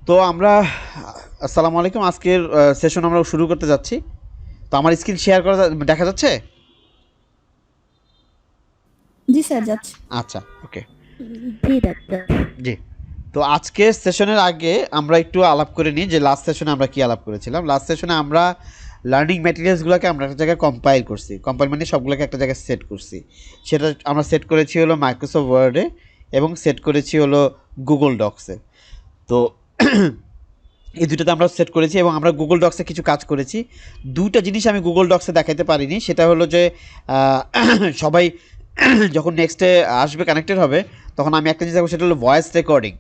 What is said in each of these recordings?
তো আমরা আসসালামু আলাইকুম, আজকের সেশন আমরা শুরু করতে যাচ্ছি। তো আমার স্ক্রিন শেয়ার করা দেখা যাচ্ছে? জি স্যার, যাচ্ছে। আচ্ছা, ওকে। জি ডাক্তার। জি। তো আজকের সেশনের আগে আমরা একটু আলাপ করে নিই যে লাস্ট সেশনে আমরা কি আলাপ করেছিলাম। লাস্ট সেশনে আমরা লার্নিং ম্যাটেরিয়ালসগুলোকে আমরা একটা জায়গায় কম্পাইল করছি। কম্পাইল মানে সবগুলোকে একটা জায়গায় সেট করছি। সেটা আমরা সেট করেছি হলো মাইক্রোসফট ওয়ার্ডে এবং সেট করেছি হলো গুগল ডক্সে। তো এই দুটোতে আমরা সেট করেছি এবং আমরা গুগল ডক্সে কিছু কাজ করেছি। দুইটা জিনিস আমি গুগল ডক্সে দেখাতে পারিনি, সেটা হলো যে সবাই যখন নেক্সটে আসবে, কানেক্টেড হবে, তখন আমি একটা জিনিস দেখবো, সেটা হলো ভয়েস রেকর্ডিং।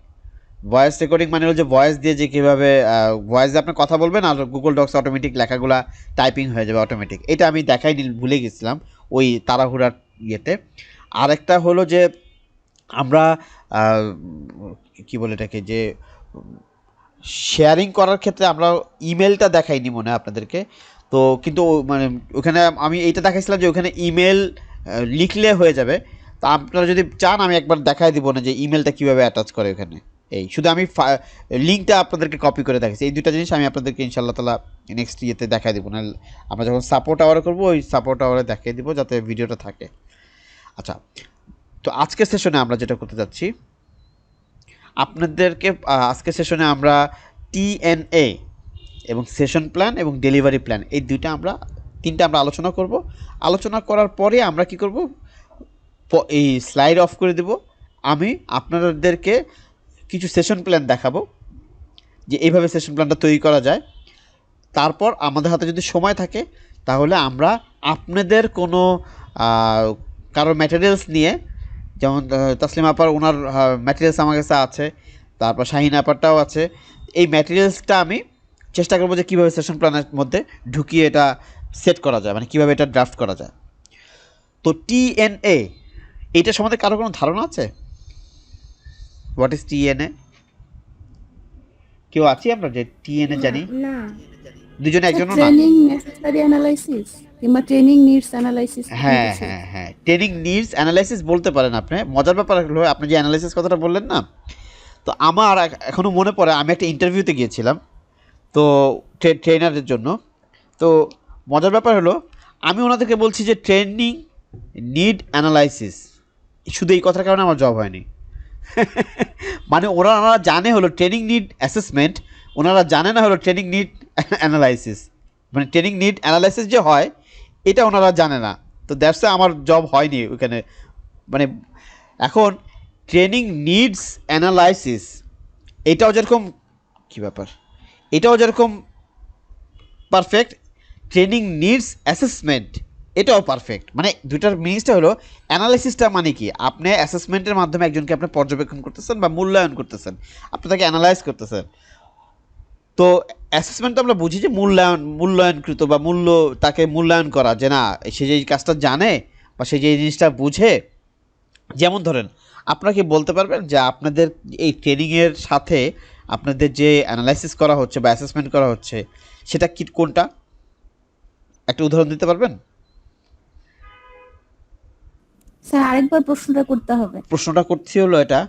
ভয়েস রেকর্ডিং মানে হলো যে ভয়েস দিয়ে যে কীভাবে ভয়েস দিয়ে আপনার কথা বলবেন আর গুগল ডক্স অটোমেটিক লেখাগুলা টাইপিং হয়ে যাবে অটোমেটিক। এটা আমি দেখাই ভুলে গেছিলাম ওই তাড়াহুড়ার ইয়েতে। আরেকটা হলো যে আমরা কী বলে এটাকে, যে শেয়ারিং করার ক্ষেত্রে আমরা ইমেলটা দেখাইনি মনে হয় আপনাদেরকে। তো কিন্তু মানে ওখানে আমি এইটা দেখাইছিলাম যে ওখানে ইমেল লিখলে হয়ে যাবে। তা আপনারা যদি চান আমি একবার দেখাই দিব না যে ইমেলটা কীভাবে অ্যাটাচ করে ওখানে। এই শুধু আমি লিঙ্কটা আপনাদেরকে কপি করে দেখাচ্ছি। এই দুটো জিনিস আমি আপনাদেরকে ইনশাআল্লাহ তাআলা নেক্সট ইয়েতে দেখাই দিব না। আমরা যখন সাপোর্ট আওয়ারে করবো ওই সাপোর্ট আওয়ারে দেখিয়ে দিব যাতে ভিডিওটা থাকে। আচ্ছা, তো আজকের সেশনে আমরা যেটা করতে যাচ্ছি, আপনাদেরকে আজকের সেশনে আমরা টিএনএ এবং সেশন প্ল্যান এবং ডেলিভারি প্ল্যান এই তিনটা আমরা আলোচনা করব। আলোচনা করার পরে আমরা কি করব, এই স্লাইড অফ করে দেব। আমি আপনাদেরকে কিছু সেশন প্ল্যান দেখাবো যে এইভাবে সেশন প্ল্যানটা তৈরি করা যায়। তারপর আমাদের হাতে যদি সময় থাকে তাহলে আমরা আপনাদের কোনো কারোর ম্যাটেরিয়ালস নিয়ে, যেমন তাসলিম আপার ওনার ম্যাটেরিয়ালস আমার কাছে আছে, তারপর শাহিন আপারটাও আছে। এই ম্যাটেরিয়ালসটা আমি চেষ্টা করবো যে কীভাবে সেশন প্ল্যানের মধ্যে ঢুকিয়ে এটা সেট করা যায়, মানে কীভাবে এটা ড্রাফট করা যায়। তো টিএনএ এইটা সম্বন্ধে কারো কোনো ধারণা আছে? What is TNA? কেউ আছি আমরা যে টিএনএ না জানি? না দুজনে, স্যার, একজনও না? ট্রেনিং নেসেসারি অ্যানালাইসিস কিংবা ট্রেনিং নিডস অ্যানালাইসিস এরকম হ্যাঁ কিছু। হ্যাঁ হ্যাঁ, ট্রেনিং নিডস অ্যানালাইসিস বলতে পারেন আপনি। মজার ব্যাপার হলো আপনি যে অ্যানালাইসিস কথাটা বললেন না, তো আমার এখনও মনে পড়ে আমি একটা ইন্টারভিউতে গিয়েছিলাম তো ট্রেনারের জন্য। তো মজার ব্যাপার হলো আমি ওনাদেরকে বলছি যে ট্রেনিং নিড অ্যানালাইসিস, শুধু এই কথার কারণে আমার জব হয়নি। মানে ওনারা জানে হলো ট্রেনিং নিড অ্যাসেসমেন্ট, ওনারা জানে না হলো ট্রেনিং নিড অ্যানালাইসিস। মানে ট্রেনিং নিড অ্যানালাইসিস যে হয় এটা ওনারা জানে না। তো দ্যাটস আমার জব হয়নি ওখানে। মানে এখন ট্রেনিং নিডস অ্যানালাইসিস এটাও যেরকম, কী ব্যাপার, এটাও যেরকম পারফেক্ট, ট্রেনিং নিডস অ্যাসেসমেন্ট এটাও পারফেক্ট। মানে দুইটার মিনিংসটা হলো, অ্যানালাইসিসটা মানে কি, আপনি অ্যাসেসমেন্টের মাধ্যমে একজনকে আপনি পর্যবেক্ষণ করতেছেন বা মূল্যায়ন করতেছেন, আপনি তাকে অ্যানালাইজ করতেছেন। তো অ্যাসেসমেন্ট তো আমরা বুঝি যে মূল্যায়নকৃত বা তাকে মূল্যায়ন করা, যে না সে যে কাজটা জানে বা সে যে জিনিসটা বুঝে। যেমন ধরেন, আপনারা কি বলতে পারবেন যে আপনাদের এই ট্রেনিংয়ের সাথে আপনাদের যে অ্যানালাইসিস করা হচ্ছে বা অ্যাসেসমেন্ট করা হচ্ছে সেটা কি, কোনটা একটা উদাহরণ দিতে পারবেন? স্যার, আরেকবার প্রশ্নটা করতে হবে। প্রশ্নটা করছি হলো এটা,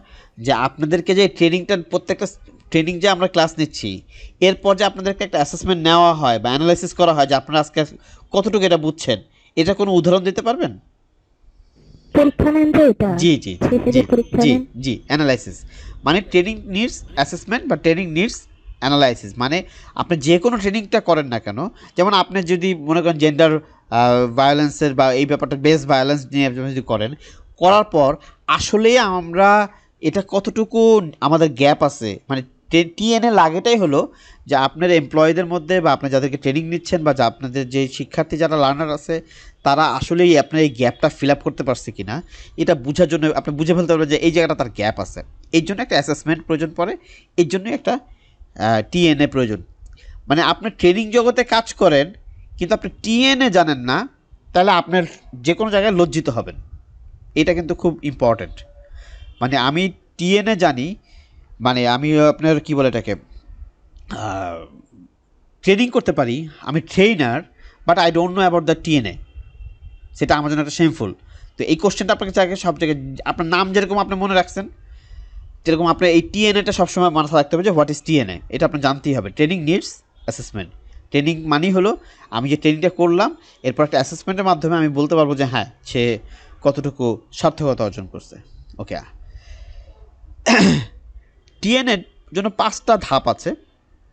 যে আপনাদেরকে যে ট্রেনিংটা, প্রত্যেকটা ট্রেনিং যে আমরা ক্লাস নিচ্ছি এরপর যে আপনাদেরকে একটা অ্যাসেসমেন্ট নেওয়া হয় বা অ্যানালাইসিস করা হয় যে আপনারা আজকে কতটুকু এটা বুঝছেন, এটা কোনো উদাহরণ দিতে পারবেন? পরীক্ষা নেন তো এটা, জি জি সেটা জি যে পরীক্ষা জি নেন। জি, অ্যানালাইসিস মানে ট্রেনিং নিডস অ্যাসেসমেন্ট বা ট্রেনিং নিডস অ্যানালাইসিস। মানে আপনি যে কোনো ট্রেনিংটা করেন না কেন, যেমন আপনি যদি মনে করেন জেন্ডার ভায়োলেন্সের বা এই ব্যাপারটা বেস ভায়োলেন্স নিয়ে আপনি যদি করার পর আসলে আমরা এটা কতটুকু আমাদের গ্যাপ আছে, মানে টিএনএ লাগেটাই হলো যে আপনার এমপ্লয়ীদের মধ্যে বা আপনি যাদেরকে ট্রেনিং নিচ্ছেন বা যা আপনাদের যে শিক্ষার্থী যারা লার্নার আছে তারা আসলেই আপনার এই গ্যাপটা ফিল আপ করতে পারছে কি না, এটা বোঝার জন্য আপনি বুঝে ফেলতে পারবেন যে এই জায়গাটা তার গ্যাপ আছে। এই জন্য একটা অ্যাসেসমেন্ট প্রয়োজন পড়ে, এই জন্যই একটা টিএনএ প্রয়োজন। মানে আপনি ট্রেনিং জগতে কাজ করেন কিন্তু আপনি টিএনএ জানেন না, তাহলে আপনার যে কোনো জায়গায় লজ্জিত হবেন। এটা কিন্তু খুব ইম্পর্ট্যান্ট। মানে আমি টিএনএ জানি, মানে আমি আপনার কী বলে এটাকে ট্রেনিং করতে পারি, আমি trainer, but I don't know about the TNA. সেটা আমার জন্য একটা শেমফুল। তো এই কোশ্চেনটা আপনাকে চাই সব জায়গায়, আপনার নাম যেরকম আপনি মনে রাখছেন যেরকম আপনার এই টিএনএটা সবসময় মাথায় রাখতে হবে যে হোয়াট ইজ টিএনএ, এটা আপনার জানতেই হবে। Training needs assessment. ট্রেনিং মানেই হলো আমি যে ট্রেনিংটা করলাম এরপর একটা অ্যাসেসমেন্টের মাধ্যমে আমি বলতে পারবো যে হ্যাঁ সে কতটুকু সার্থকতা অর্জন করছে। ওকে, টিএনএর জন্য 5টা ধাপ আছে,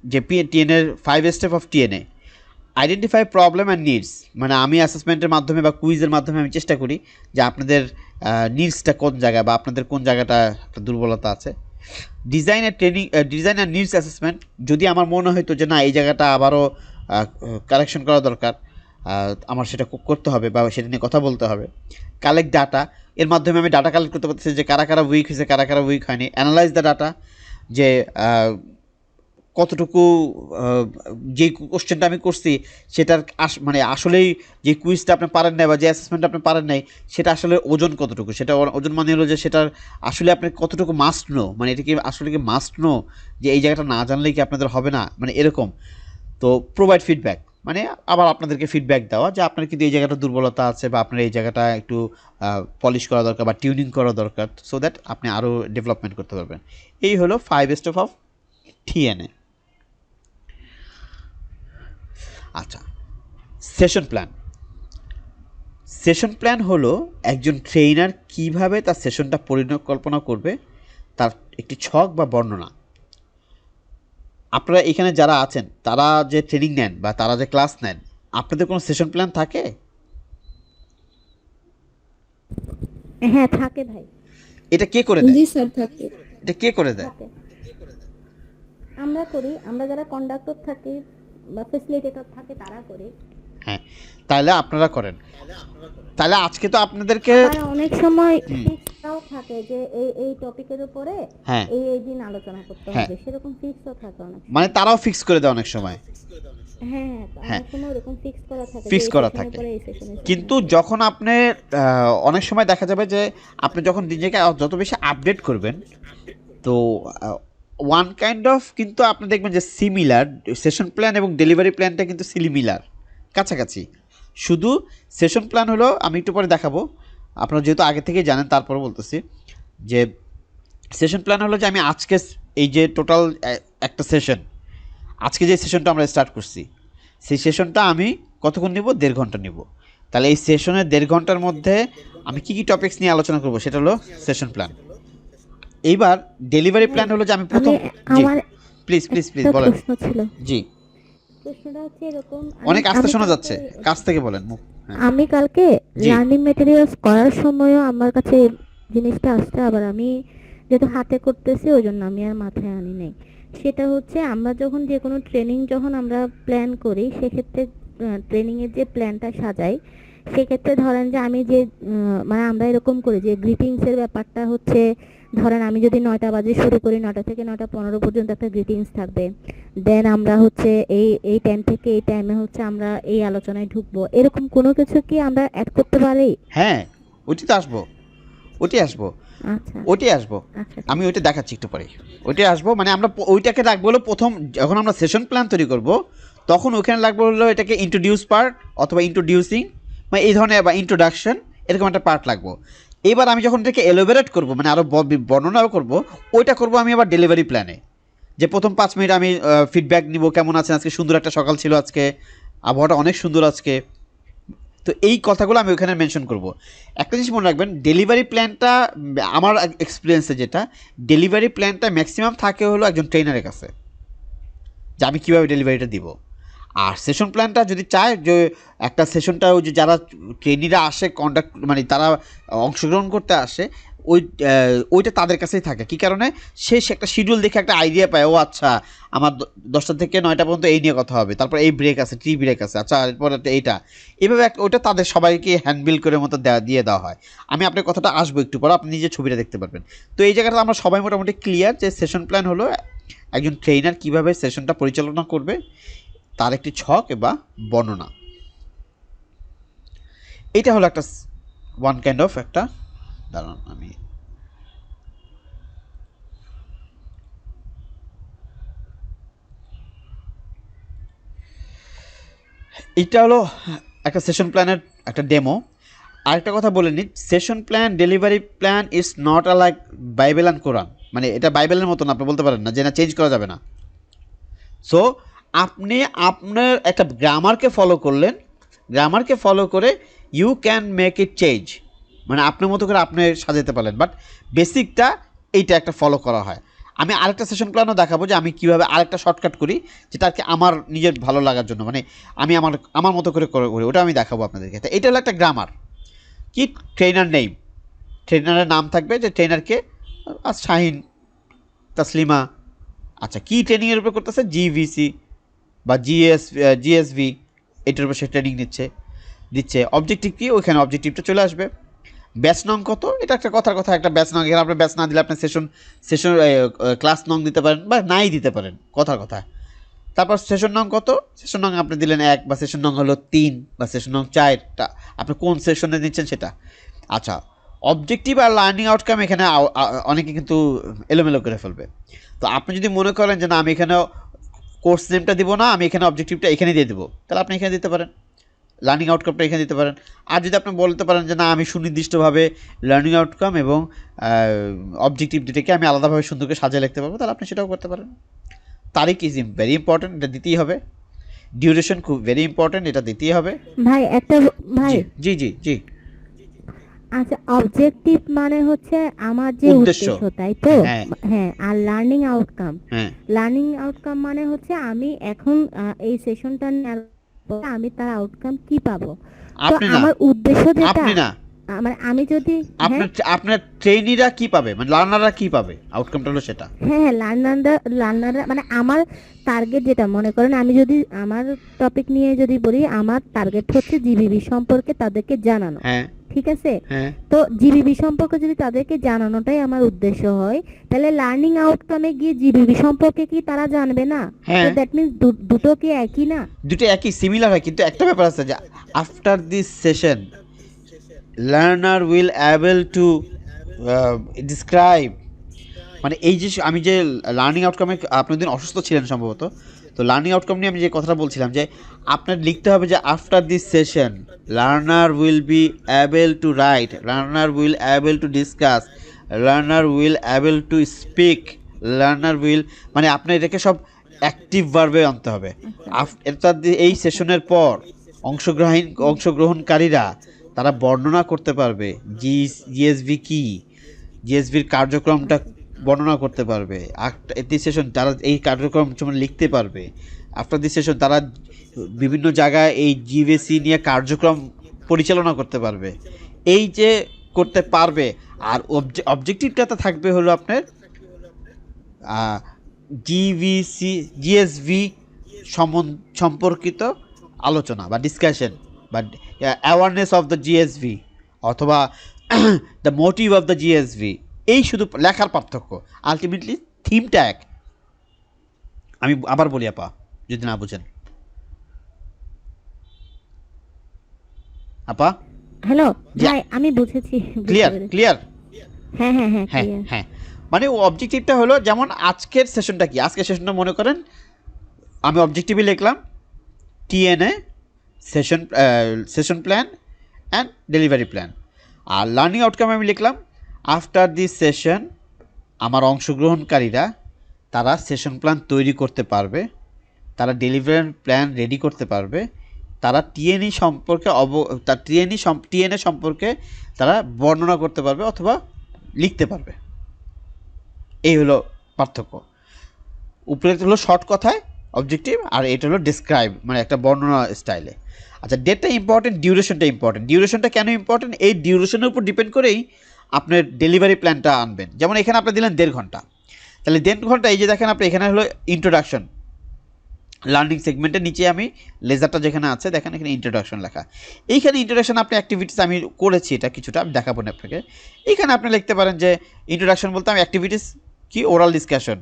যে টিএনএর 5 step of TNA. Identify problem and needs, মানে আমি অ্যাসেসমেন্টের মাধ্যমে বা কুইজের মাধ্যমে আমি চেষ্টা করি যে আপনাদের নিডসটা কোন জায়গায় বা আপনাদের কোন জায়গাটা একটা দুর্বলতা আছে। ডিজাইন অ্যান্ড নিডস অ্যাসেসমেন্ট, যদি আমার মনে হতো যে না এই জায়গাটা আবারও কারেকশন করা দরকার, আমার সেটা করতে হবে বা সেটা নিয়ে কথা বলতে হবে। কালেক্ট ডাটা, এর মাধ্যমে আমি ডাটা কালেক্ট করতে পারতেছি যে কারা কারা উইক হয়েছে, কারা কারা উইক হয়নি। অ্যানালাইজ দ্য ডাটা, যে কতটুকু যে কোশ্চেনটা আমি করছি সেটার মানে আসলেই যে কুইজটা আপনি পারেন নাই বা যে অ্যাসেসমেন্টটা আপনি পারেন নাই সেটা আসলে ওজন কতটুকু, সেটা ওজন মানে হলো যে সেটার আসলে আপনি কতটুকু মাস্ট নো, মানে এটা কি আসলে কি মাস্ট নো যে এই জায়গাটা না জানলেই কি আপনাদের হবে না, মানে এরকম। তো প্রোভাইড ফিডব্যাক, মানে আবার আপনাদেরকে ফিডব্যাক দেওয়া যে আপনার কিন্তু এই জায়গাটা দুর্বলতা আছে বা আপনার এই জায়গাটা একটু পলিশ করা দরকার বা টিউনিং করা দরকার, সো দ্যাট আপনি আরও ডেভেলপমেন্ট করতে পারবেন। এই হলো 5 স্টেপ অফ টিএনএ। আচ্ছা, সেশন প্ল্যান। সেশন প্ল্যান হলো একজন ট্রেনার কিভাবে তার সেশনটা পরিকল্পনা করবে তার একটি ছক বা বর্ণনা। আপনারা এখানে যারা আছেন তারা যে ট্রেনিং নেন বা তারা যে ক্লাস নেন, আপনাদের কোনো সেশন প্ল্যান থাকে? হ্যাঁ থাকে ভাই। এটা কে করে দেয়? জি স্যার থাকে। এটা কে করে দেয়? থাকে, আমরা করি, আমরা যারা কন্ডাক্টর থাকি বা ফ্যাসিলিটেটর থাকে তারা করে। হ্যাঁ, তাহলে আপনারা করেন। তাহলে আজকে তো আপনাদেরকে আর অনেক সময় ফিক্সটাও থাকে যে এই এই টপিকের উপরে হ্যাঁ এই এই দিন আলোচনা করতে হ্যাঁ। হবে, সেরকম ফিক্সও থাকে অনেক সময়। মানে তারাও ফিক্স করে দেয় অনেক সময়। হ্যাঁ হ্যাঁ। অনেক সময় এরকম ফিক্স করা থাকে, ফিক্স যে এই করা সেশনের থাকে। পরে এই সেশনে। কিন্তু যখন আপনি অনেক সময় দেখা যাবে যে আপনি যখন নিজেকে যত বেশি আপডেট করবেন, তো ওয়ান কাইন্ড অফ কিন্তু আপনি দেখবেন যে সিমিলার সেশন প্ল্যান এবং ডেলিভারি প্ল্যানটা কিন্তু সিমিলার, কাছাকাছি। শুধু সেশন প্ল্যান হলো, আমি একটু পরে দেখাবো, আপনারা যেহেতু আগে থেকেই জানেন তারপরে বলতেছি যে সেশন প্ল্যান হলো যে আমি আজকে এই যে টোটাল একটা সেশন, আজকে যে সেশনটা আমরা স্টার্ট করছি সেই সেশনটা আমি কতক্ষণ নিব? 1.5 ঘন্টা নিব। তাহলে এই সেশনের 1.5 ঘন্টার মধ্যে আমি কী কী টপিকস নিয়ে আলোচনা করব সেটা হলো সেশন প্ল্যান। এইবার ডেলিভারি প্ল্যান হলো যে আমি প্রথম আমার প্লিজ প্লিজ প্লিজ একটা বলেন। প্রশ্ন ছিল। জি, প্রশ্নটা হচ্ছে এরকম, অনেক আস্তে শোনা যাচ্ছে, কাছ থেকে বলেন। হ্যাঁ। আমি কালকে জি। লার্নিং ম্যাটেরিয়ালস করার সময়ও আমার কাছে এই জিনিসটা আসছে, আবার আমি যেহেতু হাতে করতেছি ওই জন্য আমি আর মাথায় আনি নাই। সেটা হচ্ছে আমরা যখন যে কোনো ট্রেনিং যখন আমরা প্ল্যান করি সেক্ষেত্রে ট্রেনিংয়ের যে প্ল্যানটা সাজাই সেক্ষেত্রে ধরেন যে আমি যে মানে আমরা এরকম করি যে গ্রিটিংসের ব্যাপারটা হচ্ছে, ধরেন আমি যদি 9টা বাজে শুরু করি, 9টা থেকে 9টা 15 পর্যন্ত একটা গ্রিটিংস থাকবে, দেন আমরা হচ্ছে এই এই টাইম থেকে এই টাইমে হচ্ছে আমরা এই আলোচনায় ঢুকবো, এরকম কোনো কিছু কি আমরা অ্যাড করতে পারি? হ্যাঁ, ওইটি তো আসবো, ওইটি আসবো, আচ্ছা ওইটি আসবো। আচ্ছা আমি ওইটা দেখাচ্ছি একটু পরে, ওইটাই আসবো। মানে আমরা ওইটাকে রাখবো হলো প্রথম, যখন আমরা সেশন প্ল্যান তৈরি করব তখন ওইখানে রাখবো হলো এটাকে ইন্ট্রোডিউস পার্ট অথবা ইন্ট্রোডিউসিং বা এই ধরনের বা ইন্ট্রোডাকশন, এরকম একটা পার্ট লাগবো। এবার আমি যখন এটাকে এলোবেরেট করব, মানে আরও বর্ণনাও করব, ওইটা করব আমি আবার ডেলিভারি প্ল্যানে, যে প্রথম 5 মিনিট আমি ফিডব্যাক নিব, কেমন আছেন আজকে, সুন্দর একটা সকাল ছিল আজকে, আবহাওয়াটা অনেক সুন্দর আজকে। তো এই কথাগুলো আমি ওখানে মেনশন করব। একটা জিনিস মনে রাখবেন, ডেলিভারি প্ল্যানটা আমার এক্সপিরিয়েন্সে যেটা, ডেলিভারি প্ল্যানটা ম্যাক্সিমাম থাকে হলো একজন ট্রেনারের কাছে, যে আমি কীভাবে ডেলিভারিটা দিব। আর সেশন প্ল্যানটা যদি চায় যে একটা সেশনটা ওই যে যারা ট্রেনিরা আসে কন্ডাক্ট, মানে তারা অংশগ্রহণ করতে আসে, ওইটা তাদের কাছেই থাকে। কী কারণে? সে একটা শিডিউল দেখে একটা আইডিয়া পায়, ও আচ্ছা আমার 10টা থেকে 9টা পর্যন্ত এই নিয়ে কথা হবে, তারপর এই ব্রেক আছে, টি ব্রেক আছে, আচ্ছা এরপর এইটা, এইভাবে ওইটা তাদের সবাইকে হ্যান্ডবিল করে মতো দিয়ে দেওয়া হয়। আমি আপনার কথাটা আসবো একটু পর, আপনি নিজে ছবিটা দেখতে পারবেন। তো এই জায়গাটা আমরা সবাই মোটামুটি ক্লিয়ার যে সেশন প্ল্যান হলো একজন ট্রেনার কীভাবে সেশনটা পরিচালনা করবে তার একটি ছক বা বর্ণনা। এটা হলো একটা ওয়ান কাইন্ড অফ একটা, দাঁড়ান আমি এটা হলো একটা সেশন প্ল্যানের একটা ডেমো। আরেকটা কথা বলে নিই, session plan delivery plan is not a like Bible and Quran. মানে এটা বাইবেলের মতন আপনি বলতে পারেন না যে না চেঞ্জ করা যাবে না। সো আপনি আপনার একটা গ্রামারকে ফলো করলেন, গ্রামারকে ফলো করে you can make it change, মানে আপনার মতো করে আপনি সাজাতে পারলেন, বাট বেসিকটা এইটা একটা ফলো করা হয়। আমি আরেকটা সেশন প্ল্যানও দেখাবো যে আমি কীভাবে আরেকটা শর্টকাট করি, যেটা আর কি আমার নিজের ভালো লাগার জন্য, মানে আমি আমার মতো করে করি, ওটা আমি দেখাবো আপনাদেরকে। তো এটা হলো একটা গ্রামার। কি ট্রেনার নেম, ট্রেনারের নাম থাকবে যে ট্রেনারকে শাহিন, তাসলিমা। আচ্ছা কী ট্রেনিংয়ের উপর করতেছে, জিভিসি বা জিএসভি, এটার উপর সে ট্রেনিং দিচ্ছে। অবজেক্টিভ কি, ওইখানে অবজেক্টিভটা চলে আসবে। ব্যাচ নং কত, এটা একটা কথার কথা, একটা ব্যাচ নং, এখানে আপনি ব্যাচ না দিলে আপনি সেশন ক্লাস নং দিতে পারেন বা নাই দিতে পারেন, কথার কথা। তারপর সেশন নং কত, সেশন নং আপনি দিলেন 1, বা সেশন নং হলো 3, বা সেশন নং 4টা, আপনি কোন সেশনে নিচ্ছেন সেটা। আচ্ছা অবজেক্টিভ আর লার্নিং আউটকাম এখানে অনেকে কিন্তু এলোমেলো করে ফেলবে। তো আপনি যদি মনে করেন যে না আমি এখানে কোর্স নেমটা দিব না, আমি এখানে অবজেক্টিভটা এখানে দিয়ে দেবো, তাহলে আপনি এখানে দিতে পারেন, লার্নিং আউটকামটা এখানে দিতে পারেন। আর যদি আপনি বলতে পারেন যে না আমি সুনির্দিষ্টভাবে লার্নিং আউটকাম এবং অবজেক্টিভ দুটোকে আমি আলাদাভাবে সুন্দর করে সাজিয়ে লিখতে পারবো, তাহলে আপনি সেটাও করতে পারেন। তারিখ ইজ ভেরি ইম্পর্ট্যান্ট, এটা দিতেই হবে। ডিউরেশন খুব ভেরি ইম্পর্ট্যান্ট, এটা দিতেই হবে। ভাই একটা ভাই, জি জি জি। আচ্ছা অবজেক্টিভ মানে হচ্ছে আমার যে উদ্দেশ্য। উদ্দেশ্য, তাই তো? হ্যাঁ হ্যাঁ, আর লার্নিং আউটকাম, হ্যাঁ লার্নিং আউটকাম মানে হচ্ছে আমি এখন এই সেশনটা নেওয়ার পর আমি তার আউটকাম কি পাবো। তো আপনি না, আমার উদ্দেশ্য যেটা, আপনি না, মানে আমি যদি, হ্যাঁ আপনার ট্রেনিরা কি পাবে, মানে লার্নাররা কি পাবে, আউটকামটা হলো সেটা। হ্যাঁ লার্নাররা মানে আমার টার্গেট যেটা, মনে করেন আমি যদি আমার টপিক নিয়ে যদি বলি, আমার টার্গেট হচ্ছে জিবিবি সম্পর্কে তাদেরকে জানানো, হ্যাঁ ঠিক আছে? হ্যাঁ তো জিবিবি সম্পর্কে যদি তাদেরকে জানানোটাই আমার উদ্দেশ্য হয়, তাহলে লার্নিং আউটকামে গিয়ে জিবিবি সম্পর্কে কি তারা জানবে না? হ্যাঁ। তো দ্যাট মিন্স দুটো কি একই না? দুটো একই, সিমিলার হয়, কিন্তু একটা ব্যাপার আছে যে after this session learner will able to describe, মানে এই যে আমি যে লার্নিং আউটকামে, আপনি দিন অসুস্থ ছিলেন সম্ভবত, তো লার্নিং আউটকাম নিয়ে আমি যে কথাটা বলছিলাম যে আপনার লিখতে হবে যে after this session learner will be able to right, learner will able to discuss, learner will able to speak, learner will, মানে আপনার এটাকে সব অ্যাক্টিভ ভার্বে আনতে হবে। এই সেশনের পর অংশগ্রহণকারীরা তারা বর্ণনা করতে পারবে জিএসভি কি, জিএসভির কার্যক্রমটা বর্ণনা করতে পারবে। এই সেশন তারা এই কার্যক্রম যেমন লিখতে পারবে। আফটার দিস সেশন তারা বিভিন্ন জায়গায় এই জিভিসি নিয়ে কার্যক্রম পরিচালনা করতে পারবে, এই যে করতে পারবে। আর অবজেক্টিভটাতে থাকবে হলো আপনার জিএসভি সম্পর্কিত আলোচনা বা ডিসকাশন বা অ্যাওয়ারনেস অফ দ্য জিএসভি, অথবা দ্য মোটিভ অফ দ্য জিএসভি। এই শুধু লেখার পার্থক্য, আলটিমেটলি থিমটা এক। আমি আবার বলি আপা যদি না বুঝেন। আপা হ্যালো ভাই, আমি বুঝেছি, ক্লিয়ার ক্লিয়ার। হ্যাঁ হ্যাঁ হ্যাঁ হ্যাঁ clear। হ্যাঁ, মানে ও অবজেক্টিভটা হলো যেমন আজকের সেশনটা কি, আজকের সেশনটা মনে করেন আমি অবজেক্টিভে লিখলাম TNA session plan and delivery plan. Are learning outcome আমি লিখলাম আফটার দিস সেশন আমার অংশগ্রহণকারীরা তারা সেশন প্ল্যান তৈরি করতে পারবে, তারা ডেলিভারি প্ল্যান রেডি করতে পারবে, তারা টিএনই সম্পর্কে টিএনএ সম্পর্কে তারা বর্ণনা করতে পারবে অথবা লিখতে পারবে। এই হলো পার্থক্য। উপরে হলো শর্ট কথায় অবজেক্টিভ, আর এটা হলো ডিসক্রাইব, মানে একটা বর্ণনা স্টাইলে। আচ্ছা ডেটটা ইম্পর্টেন্ট, ডিউরেশনটা ইম্পর্টেন্ট। ডিউরেশনটা কেন ইম্পর্টেন্ট, এই ডিউরেশনের উপর ডিপেন্ড করেই আপনার ডেলিভারি প্ল্যানটা আনবেন। যেমন এখানে আপনি দিলেন 1.5 ঘন্টা, তাহলে 1.5 ঘন্টা, এই যে দেখেন আপনি এখানে হলো ইন্ট্রোডাকশন, লার্নিং সেগমেন্টের নিচে আমি লেজারটা যেখানে আছে দেখেন এখানে ইন্ট্রোডাকশন লেখা। এইখানে ইন্ট্রোডাকশন আপনি অ্যাক্টিভিটিস আমি করেছি, এটা কিছুটা আমি দেখাবো না আপনাকে। এইখানে আপনি লিখতে পারেন যে ইন্ট্রোডাকশন বলতে আমি অ্যাক্টিভিটিস কি, ওরাল ডিসকাশন,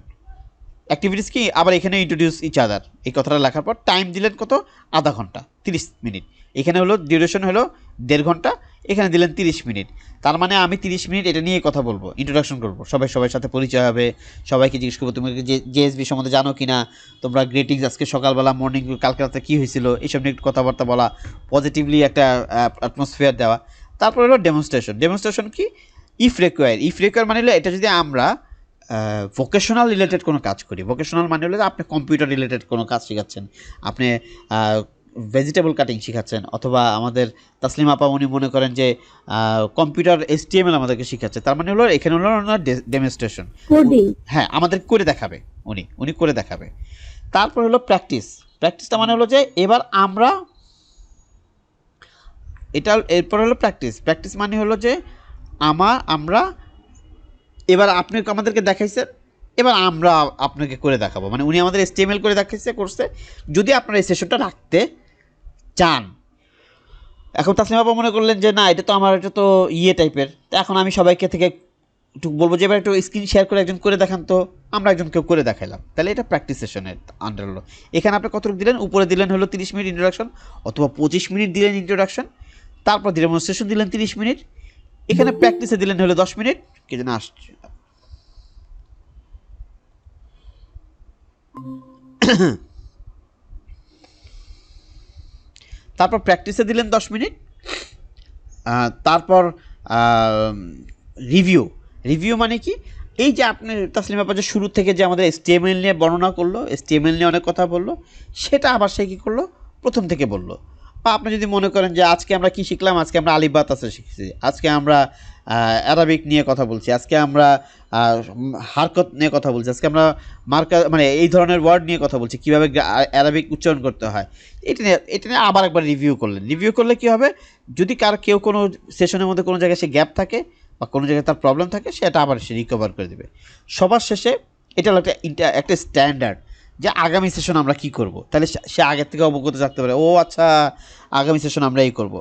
অ্যাক্টিভিটিস কি, আবার এখানে ইন্ট্রোডিউস ইচ আদার, এই কথাটা লেখার পর টাইম দিলেন কত, আধা ঘন্টা 30 মিনিট। এখানে হলো ডিউরেশন হলো 1.5 ঘন্টা, এখানে দিলেন 30 মিনিট। তার মানে আমি 30 মিনিট এটা নিয়ে কথা বলবো, ইন্ট্রোডাকশন করবো, সবার সাথে পরিচয় হবে, সবাইকে জিজ্ঞেস করবো তুমি জেএসবি সম্বন্ধে জানো কি না, তোমরা গ্রেটিংস আজকে সকালবেলা মর্নিং কালকে রাতে কী হয়েছিল, এইসব নিয়ে একটু কথাবার্তা বলা, পজিটিভলি একটা অ্যাটমসফিয়ার দেওয়া। তারপর হলো ডেমনস্ট্রেশন। ডেমনস্ট্রেশন কি, ইফ রিকোয়ার মানে হলো এটা যদি আমরা ভোকেশনাল রিলেটেড কোনো কাজ করি। ভোকেশনাল মানে হলো যে আপনি কম্পিউটার রিলেটেড কোনো কাজ শেখাচ্ছেন, আপনি ভেজিটেবল কাটিং শেখাচ্ছেন, অথবা আমাদের তাসলিম আপা উনি মনে করেন যে কম্পিউটার HTML আমাদেরকে শেখাচ্ছে, তার মানে হলো এখানে হলো ওনার ডেমনস্ট্রেশন। কোডিং। হ্যাঁ, আমাদের করে দেখাবে, উনি করে দেখাবে। তারপর হলো প্র্যাকটিসটা মানে হলো যে এবার আমরা এরপর হলো প্র্যাকটিস মানে হলো যে আমরা এবার আপনি আমাদেরকে দেখাইছেন, এবার আমরা আপনাকে করে দেখাবো। মানে উনি আমাদের HTML করে করছে। যদি আপনারা এই সেশনটা রাখতে চান, এখন তাসলিম আপা মনে করলেন যে না এটা তো টাইপের, তো এখন আমি সবাইকে থেকে একটু বলবো যে এবার একটু স্ক্রিন শেয়ার করে একজন করে দেখান, তো আমরা একজনকেও করে দেখাইলাম, তাহলে এটা প্র্যাকটিস সেশনের আন্ডার হলো। এখানে আপনি কতটুকু দিলেন, উপরে দিলেন হলো 30 মিনিট ইন্ট্রোডাকশন, অথবা 25 মিনিট দিলেন ইন্ট্রোডাকশন, তারপর ডেমনস্ট্রেশন দিলেন 30 মিনিট, এখানে প্র্যাকটিসে দিলেন হলো 10 মিনিট। কে যেন আসছে, তারপর প্র্যাকটিসে দিলেন 10 মিনিট, তারপর রিভিউ মানে কি, এই যে আপনি তাসলিম আপা যে শুরু থেকে যে আমাদের HTML নিয়ে বর্ণনা করলো, HTML নিয়ে অনেক কথা বললো, সেটা আবার সে কী করলো, প্রথম থেকে বললো। বা আপনি যদি মনে করেন যে আজকে আমরা কি শিখলাম, আজকে আমরা আলিফ বা তাসা শিখেছি, আজকে আমরা অ্যারাবিক নিয়ে কথা বলছি, আজকে আমরা হারকত নিয়ে কথা বলছি, আজকে আমরা মানে এই ধরনের ওয়ার্ড নিয়ে কথা বলছি, কীভাবে অ্যারাবিক উচ্চারণ করতে হয়, এটা নিয়ে আবার একবার রিভিউ করলে কী হবে, যদি কেউ কোনো সেশনের মধ্যে কোনো জায়গায় সে গ্যাপ থাকে বা কোনো জায়গায় তার প্রবলেম থাকে, সেটা আবার সে রিকভার করে দেবে। সবার শেষে এটা হলো একটা স্ট্যান্ডার্ড যে আগামী সেশন আমরা কি করব, তাহলে সে আগের থেকে অবগত থাকতে পারে, ও আচ্ছা আগামী সেশন আমরা এই করব।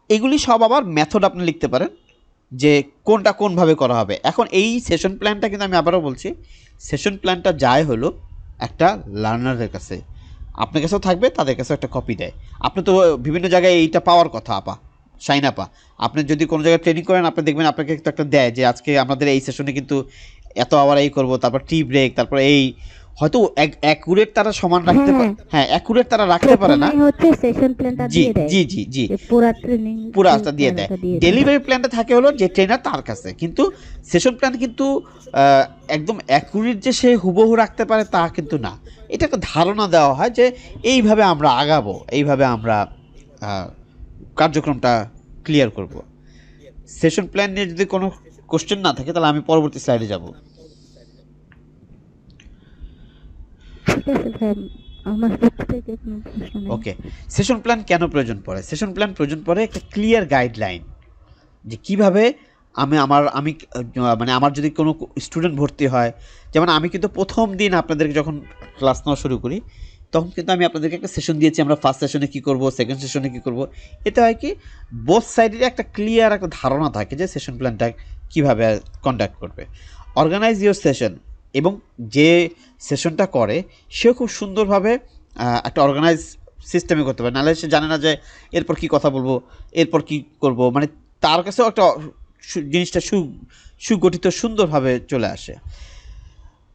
এগুলি সব আবার মেথড আপনি লিখতে পারেন যে কোনটা কোনভাবে করা হবে। এখন এই সেশন প্ল্যানটা কিন্তু আমি আবারও বলছি, সেশন প্ল্যানটা যায় হলো একটা লার্নারের কাছে, আপনার কাছেও থাকবে, তাদের কাছেও একটা কপি দেয়। আপনি তো বিভিন্ন জায়গায় এইটা পাওয়ার কথা শাইন আপা, আপনি যদি কোনো জায়গায় ট্রেনিং করেন, আপনি দেখবেন আপনাকে তো একটা দেয় যে আজকে আমাদের এই সেশনে কিন্তু এত আওয়ার এই করবো, তারপর টি ব্রেক, তারপর এই হয়তো অ্যাকুরেট তারা সমান রাখতে পারে, হ্যাঁ অ্যাকুরেট তারা রাখতে পারে না, হচ্ছে সেশন প্ল্যানটা দিয়ে দেয়, জি পুরো ট্রেনিং পুরাটা দিয়ে দেয়। ডেলিভারি প্ল্যানটা থাকে হলো যে ট্রেনার তার কাছে, কিন্তু সেশন প্ল্যান কিন্তু একদম অ্যাকুরেট যে সে হুবহু রাখতে পারে তা কিন্তু না। এটা একটা ধারণা দেওয়া হয় যে এইভাবে আমরা আগাবো, এইভাবে আমরা কার্যক্রমটা ক্লিয়ার করব। সেশন প্ল্যান নিয়ে যদি কোনো কোশ্চেন না থাকে, তাহলে আমি পরবর্তী স্লাইডে যাব। ওকে, সেশন প্ল্যান কেন প্রয়োজন পড়ে? সেশন প্ল্যান প্রয়োজন পড়ে একটা ক্লিয়ার গাইডলাইন, যে কিভাবে আমি মানে আমার যদি কোনো স্টুডেন্ট ভর্তি হয়, যেমন আমি কিন্তু প্রথম দিন আপনাদেরকে যখন ক্লাস নেওয়া শুরু করি, তখন কিন্তু আমি আপনাদেরকে একটা সেশন দিয়েছি, আমরা ফার্স্ট সেশনে কী করব, সেকেন্ড সেশনে কী করব। এতে হয় কি, বোথ সাইডের একটা ক্লিয়ার একটা ধারণা থাকে যে সেশন প্ল্যানটা কীভাবে কন্ডাক্ট করবে। অর্গানাইজ ইউর সেশন, এবং যে সেশনটা করে সেও খুব সুন্দরভাবে একটা অর্গানাইজ সিস্টেমে করতে পারে, নাহলে সে জানে না যে এরপর কী কথা বলবো, এরপর কী করব, মানে তার কাছেও একটা জিনিসটা সুগঠিত সুন্দরভাবে চলে আসে।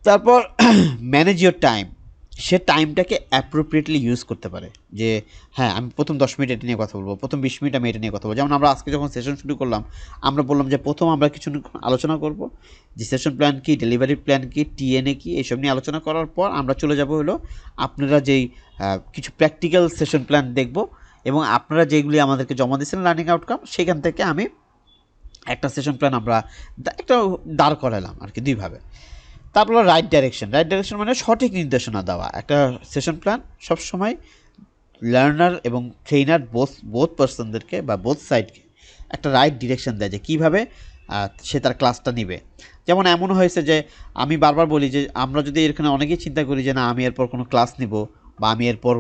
তারপর ম্যানেজ ইউর টাইম, সে টাইমটাকে অ্যাপ্রোপ্রিয়েটলি ইউজ করতে পারে, যে হ্যাঁ আমি প্রথম 10 মিনিট এটা নিয়ে কথা বলবো, প্রথম 20 মিনিট আমি এটা নিয়ে কথা বলবো। যেমন আমরা আজকে যখন সেশন শুরু করলাম, আমরা বললাম যে প্রথম আমরা কিছু আলোচনা করব যে সেশন প্ল্যান কী, ডেলিভারি প্ল্যান কী, TNA কী, এইসব নিয়ে আলোচনা করার পর আমরা চলে যাব হলো আপনারা যেই কিছু প্র্যাকটিক্যাল সেশন প্ল্যান দেখব, এবং আপনারা যেগুলি আমাদেরকে জমা দিয়েছেন লার্নিং আউটকাম, সেখান থেকে আমি একটা সেশন প্ল্যান আমরা একটা দাঁড় করালাম আর কি দুইভাবে। তারপর রাইট ডাইরেকশন মানে সঠিক নির্দেশনা দেওয়া। একটা সেশন প্ল্যান সবসময় লার্নার এবং ট্রেনার বোথ পার্সনদেরকে বা বোথ সাইডকে একটা রাইট ডিরেকশন দেয় যে কীভাবে সে তার ক্লাসটা নেবে। যেমন এমন হয়েছে যে আমি বারবার বলি যে আমরা যদি এখানে অনেকেই চিন্তা করি যে না আমি এরপর কোনো ক্লাস নিব, বা আমি এরপর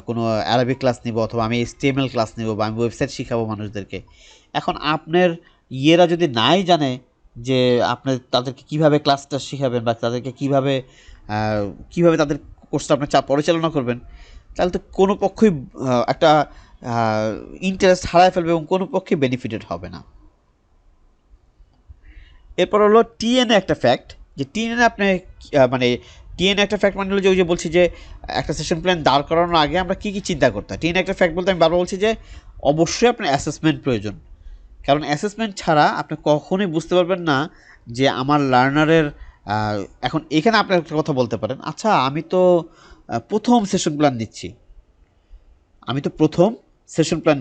কোনো অ্যারাবিক ক্লাস নিব, অথবা আমি HTML ক্লাস নিব, বা আমি ওয়েবসাইট শিখাবো মানুষদেরকে। এখন আপনার ইয়েরা যদি নাই জানে যে আপনি তাদেরকে কীভাবে ক্লাসটা শেখাবেন, বা তাদেরকে কীভাবে তাদের কোর্সটা আপনি পরিচালনা করবেন, তাহলে তো কোনো পক্ষই একটা ইন্টারেস্ট হারায় ফেলবে এবং কোনো পক্ষে বেনিফিটেড হবে না। এরপর হলো TNA একটা ফ্যাক্ট, যে TNA আপনি মানে TNA একটা ফ্যাক্ট মানে হলো যে ওই যে বলছি যে একটা সেশন প্ল্যান দাঁড় করানোর আগে আমরা কী কী চিন্তা করতে হয়। TNA একটা ফ্যাক্ট বলতে আমি বারবার বলছি যে অবশ্যই আপনার অ্যাসেসমেন্ট প্রয়োজন, কারণ অ্যাসেসমেন্ট ছাড়া আপনি কখনোই বুঝতে পারবেন না যে আমার লার্নারের এখন এখানে আপনি একটা কথা বলতে পারেন, আচ্ছা আমি তো প্রথম সেশন প্ল্যান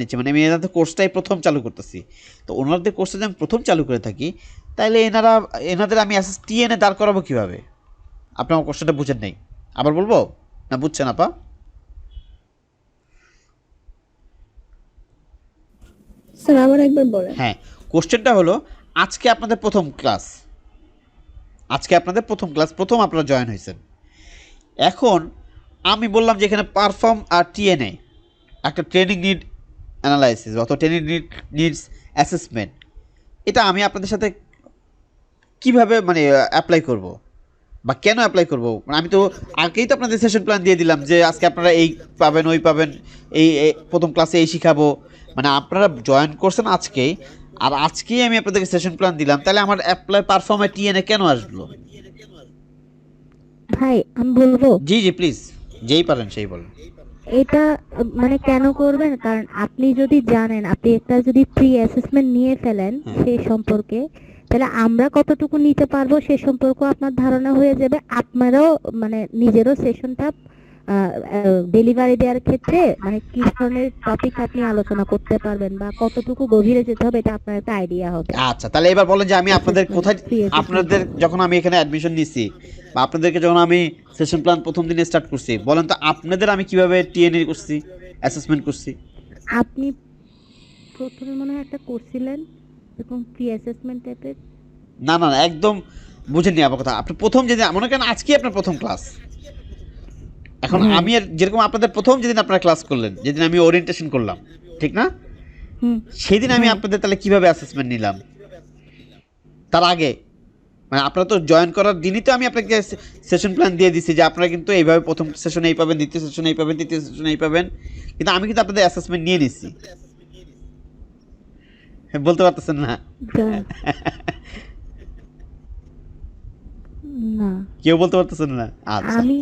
নিচ্ছি, মানে আমি এনাদের কোর্সটাই প্রথম চালু করতেছি। তো ওনাদের কোর্সটা যদি আমি প্রথম চালু করে থাকি, তাহলে এনাদের আমি টিএনএ দাঁড় করাবো কীভাবে? আপনি আমার কোর্সটা বুঝেন নাই, আবার বলবো না বুঝছেন আপা? স্যার আবার একবার বলেন। হ্যাঁ, কোশ্চেনটা হলো আজকে আপনাদের প্রথম ক্লাস, প্রথম আপনারা জয়েন হয়েছেন। এখন আমি বললাম যে এখানে পারফর্ম আর টিএনএ একটা ট্রেনিং নিড অ্যানালাইসিস অথবা ট্রেনিং নিডস অ্যাসেসমেন্ট, এটা আমি আপনাদের সাথে কিভাবে মানে অ্যাপ্লাই করব বা কেন অ্যাপ্লাই করব? মানে আমি তো আগেই তো আপনাদের সেশন প্ল্যান দিয়ে দিলাম যে আজকে আপনারা এই পাবেন, ওই পাবেন, এই প্রথম ক্লাসে এই শিখাবো। মানে আপনারা জয়েন করছেন আজকেই, আর আজকেই আমি আপনাদেরকে সেশন প্ল্যান দিলাম, তাহলে আমার অ্যাপ্লাই পারফর্মে টিএনএ কেন আসলো? ভাই আমি বলবো, জি জি প্লিজ, যেই পারেন সেই বলেন। এটা মানে কেন করবেন, কারণ আপনি যদি জানেন, আপনি একটা যদি প্রি অ্যাসেসমেন্ট নিয়ে ফেলেন সে সম্পর্কে, তাহলে আমরা কতটুকু নিতে পারবো সে সম্পর্কে আপনার ধারণা হয়ে যাবে। আপনারাও মানে নিজেরও সেশনটা ডেলিভারি দেওয়ার ক্ষেত্রে মানে কি ধরনের টপিক আপনি আলোচনা করতে পারবেন বা কতটুকু গভীরে যেতে হবে, এটা আপনার একটা আইডিয়া হবে। আচ্ছা, তাহলে এবার বলেন যে আমি আপনাদের কোথায়, Free assessment। আপনাদের যখন আমি এখানে অ্যাডমিশন নিছি বা আপনাদেরকে যখন আমি সেশন প্ল্যান প্রথম দিনে স্টার্ট করছি, বলেন তো আপনাদের আমি কিভাবে টিএনএ করছি, অ্যাসেসমেন্ট করছি? আপনি প্রথমে মনে হয় একটা করছিলেন এরকম প্রি অ্যাসেসমেন্ট টাইপের। না না না, একদম বুঝেননি আমার কথা। আপনি প্রথম যেদিন মনে করেন আজকে আপনার প্রথম ক্লাস, এখন হ্যাঁ। আমি যেরকম আপনাদের প্রথম যেদিন আপনারা ক্লাস করলেন, যেদিন আমি ওরিয়েন্টেশন করলাম, ঠিক না? হুম। সেদিন আমি হ্যাঁ। আপনাদের তাহলে কিভাবে অ্যাসেসমেন্ট নিলাম? তার আগে মানে আপনারা তো জয়েন করার দিনই তো আমি আপনাকে সেশন প্ল্যান দিয়ে দিছি যে আপনারা কিন্তু এইভাবে প্রথম সেশনে এই পাবেন, দ্বিতীয় সেশনে এই পাবেন, তৃতীয় সেশনে এই পাবেন, কিন্তু আমি কিন্তু আপনাদের অ্যাসেসমেন্ট নিয়ে নিছি। বলতে পারতেছেন না? যা- না কেউ বলতে পারতেছেন না? আচ্ছা আমি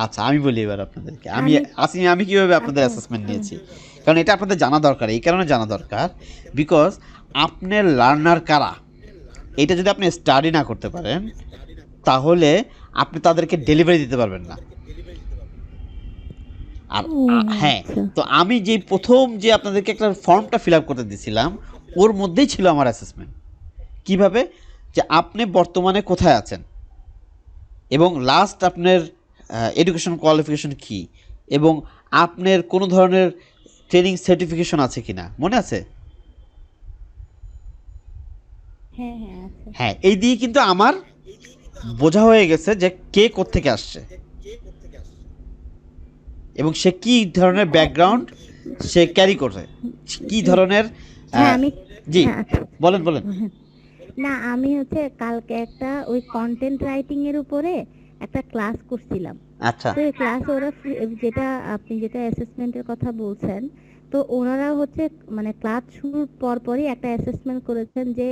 আচ্ছা, আমি বলি এবার আপনাদেরকে, আমি কিভাবে আপনাদের আচ্ছা, অ্যাসেসমেন্ট নিয়েছি। কারণ এটা আপনাদের জানা দরকার, এই কারণে জানা দরকার বিকজ আপনার লার্নার কারা, এটা যদি আপনি স্টাডি না করতে পারেন, তাহলে আপনি তাদেরকে ডেলিভারি দিতে পারবেন না। আর ও হ্যাঁ, আচ্ছা। তো আমি যে প্রথম যে আপনাদেরকে একটা ফর্মটা ফিল আপ করতে দিয়েছিলাম, ওর মধ্যেই ছিল আমার অ্যাসেসমেন্ট। কিভাবে? যে আপনি বর্তমানে কোথায় আছেন এবং লাস্ট আপনার এডুকেশন কোয়ালিফিকেশন কি, এবং আপনার কোনো ধরনের ট্রেনিং সার্টিফিকেশন আছে কি না, মনে আছে? হ্যাঁ হ্যাঁ আচ্ছা। হ্যাঁ, এই দিয়ে কিন্তু আমার বোঝা হয়ে গেছে যে কে কোত্থেকে আসছে এবং সে কি ধরনের ব্যাকগ্রাউন্ড সে ক্যারি করে, কি ধরনের হ্যাঁ আমি জি হ্যাঁ আচ্ছা। বলেন বলেন। না আমি হচ্ছে কালকে একটা ওই কন্টেন্ট রাইটিং এর উপরে একটা ক্লাস করছিলাম। আচ্ছা তো এই ক্লাস ওরা যেটা আপনি যেটা অ্যাসেসমেন্টের কথা বলছেন, তো ওনারা হচ্ছে মানে ক্লাস শুরুর পরপরই একটা অ্যাসেসমেন্ট করেছেন যে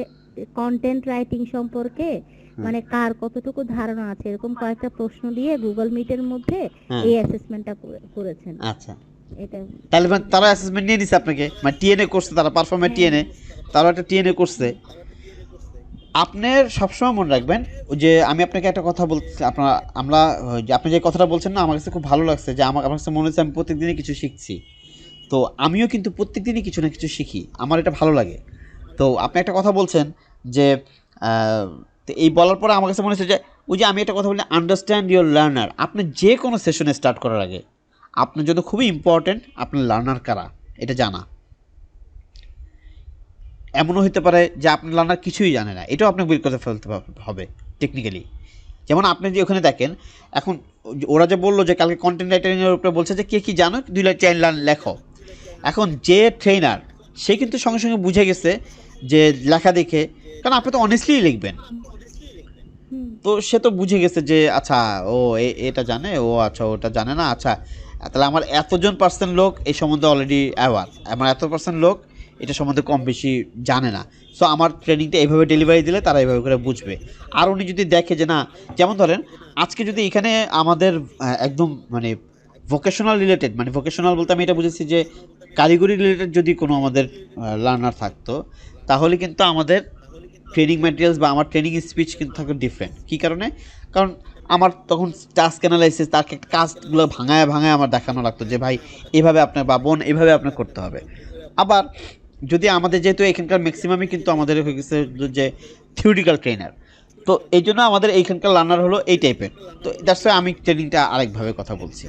কন্টেন্ট রাইটিং সম্পর্কে মানে কার কতটুকু ধারণা আছে, এরকম কয়েকটা প্রশ্ন দিয়ে গুগল মিটের মধ্যে হ্যাঁ। এই অ্যাসেসমেন্টটা করেছেন। আচ্ছা, এটা তাহলে মানে তারা অ্যাসেসমেন্ট নিয়ে নিছে আপনাকে, মানে টিএনএ করছে, তারা পারফর্মে টিএনএ, তারা একটা টিএনএ করছে। আপনার সবসময় মনে রাখবেন ওই যে আমি আপনাকে একটা কথা বলছি, আমরা ওই যে আপনি যে কথাটা বলছেন না, আমার কাছে খুব ভালো লাগছে যে আমার কাছে মনে হচ্ছে আমি প্রত্যেকদিনই কিছু শিখছি। তো আমিও কিন্তু প্রত্যেকদিনই কিছু না কিছু শিখি, আমার এটা ভালো লাগে। তো আপনি একটা কথা বলছেন যে তো এই বলার পরে আমার কাছে মনে হচ্ছে যে ওই যে আমি একটা কথা বলি, আন্ডারস্ট্যান্ড ইউর লার্নার। আপনি যে কোনো সেশনে স্টার্ট করার আগে আপনার জন্য খুবই ইম্পর্ট্যান্ট আপনার লার্নার কারা এটা জানা। এমনও হতে পারে যে আপনার লার্নার কিছুই জানে না, এটাও আপনাকে বের করে ফেলতে হবে টেকনিক্যালি। যেমন আপনি যে ওখানে দেখেন, এখন ওরা যে বললো যে কালকে কন্টেন্ট রাইটারিংয়ের উপরে বলছে যে কে কী জানো 2 লাইন লার্ন লেখো। এখন যে ট্রেনার সে কিন্তু সঙ্গে সঙ্গে বুঝে গেছে যে লেখা দেখে, কারণ আপনি তো অনেস্টলি লিখবেন, তো সে তো বুঝে গেছে যে আচ্ছা ও এটা জানে, ও আচ্ছা ওটা জানে না, আচ্ছা তাহলে আমার এতজন পার্সেন্ট লোক এই সম্বন্ধে অলরেডি অ্যাওয়ার, আমার এত পার্সেন্ট লোক এটা সম্বন্ধে কম বেশি জানে না, সো আমার ট্রেনিংটা এইভাবে ডেলিভারি দিলে তারা এইভাবে করে বুঝবে। আর উনি যদি দেখে যে না, যেমন ধরেন আজকে যদি এখানে আমাদের একদম মানে ভোকেশনাল রিলেটেড, মানে ভোকেশনাল বলতে আমি এটা বুঝেছি যে কারিগরি রিলেটেড যদি কোনো আমাদের লার্নার থাকতো, তাহলে কিন্তু আমাদের ট্রেনিং ম্যাটেরিয়ালস বা আমার ট্রেনিং স্পিচ কিন্তু থাকবে ডিফারেন্ট। কী কারণে? কারণ আমার তখন টাস্ক অ্যানালাইসিস তাকে কাজগুলো ভাঙায় ভাঙায় আমার দেখানো লাগতো যে ভাই এভাবে আপনার বা বোন এভাবে আপনার করতে হবে। আবার যদি আমাদের যেহেতু এখানকার ম্যাক্সিমামই কিন্তু আমাদের হয়ে গেছে যে থিওরিটিক্যাল ট্রেনার, তো এই জন্য আমাদের এইখানকার লার্নার হলো এই টাইপের। তো দ্যাটস ওয়াই আমি ট্রেনিংটা আরেকভাবে কথা বলছি।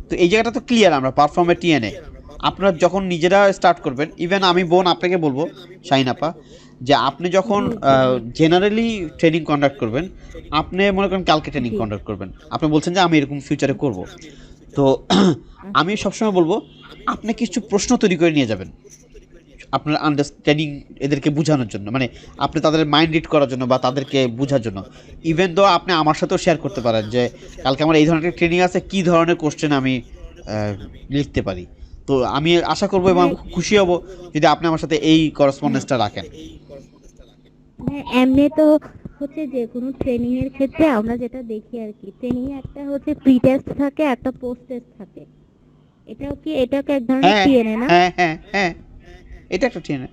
তো এই জায়গাটা তো ক্লিয়ার, আমরা পারফর্মে টিএনএ আপনারা যখন নিজেরা স্টার্ট করবেন, ইভেন আমি বোন আপনাকে বলবো শাহিন আপা, যে আপনি যখন জেনারেলি ট্রেনিং কন্ডাক্ট করবেন, আপনি মনে করেন কালকে ট্রেনিং জি। কন্ডাক্ট করবেন, আপনি বলছেন যে আমি এরকম ফিউচারে করব, তো আমি সবসময় বলবো আপনি কিছু প্রশ্ন তৈরি করে নিয়ে যাবেন আপনার আন্ডারস্ট্যান্ডিং এদেরকে বোঝানোর জন্য, মানে আপনি তাদের মাইন্ড রিড করার জন্য বা তাদেরকে বোঝার জন্য। ইভেন দো আপনি আমার সাথেও শেয়ার করতে পারেন যে কালকে আমার এই ধরনের ট্রেনিং আছে, কী ধরনের কোশ্চেন আমি লিখতে পারি। তো আমি আশা করবো এবং হ্যাঁ, খুশি হব যদি আপনি আমার সাথে এই করসপন্ডেন্সটা রাখেন। হ্যাঁ, এমনি তো হচ্ছে যে কোনো ট্রেনিং এর ক্ষেত্রে আমরা যেটা দেখি আর কি, ট্রেনিং এ একটা হচ্ছে প্রি টেস্ট থাকে, একটা পোস্ট টেস্ট থাকে। এটাকে এক ধরনের হ্যাঁ টিএনএ না? হ্যাঁ হ্যাঁ হ্যাঁ, এটা একটা ট্রেনিং,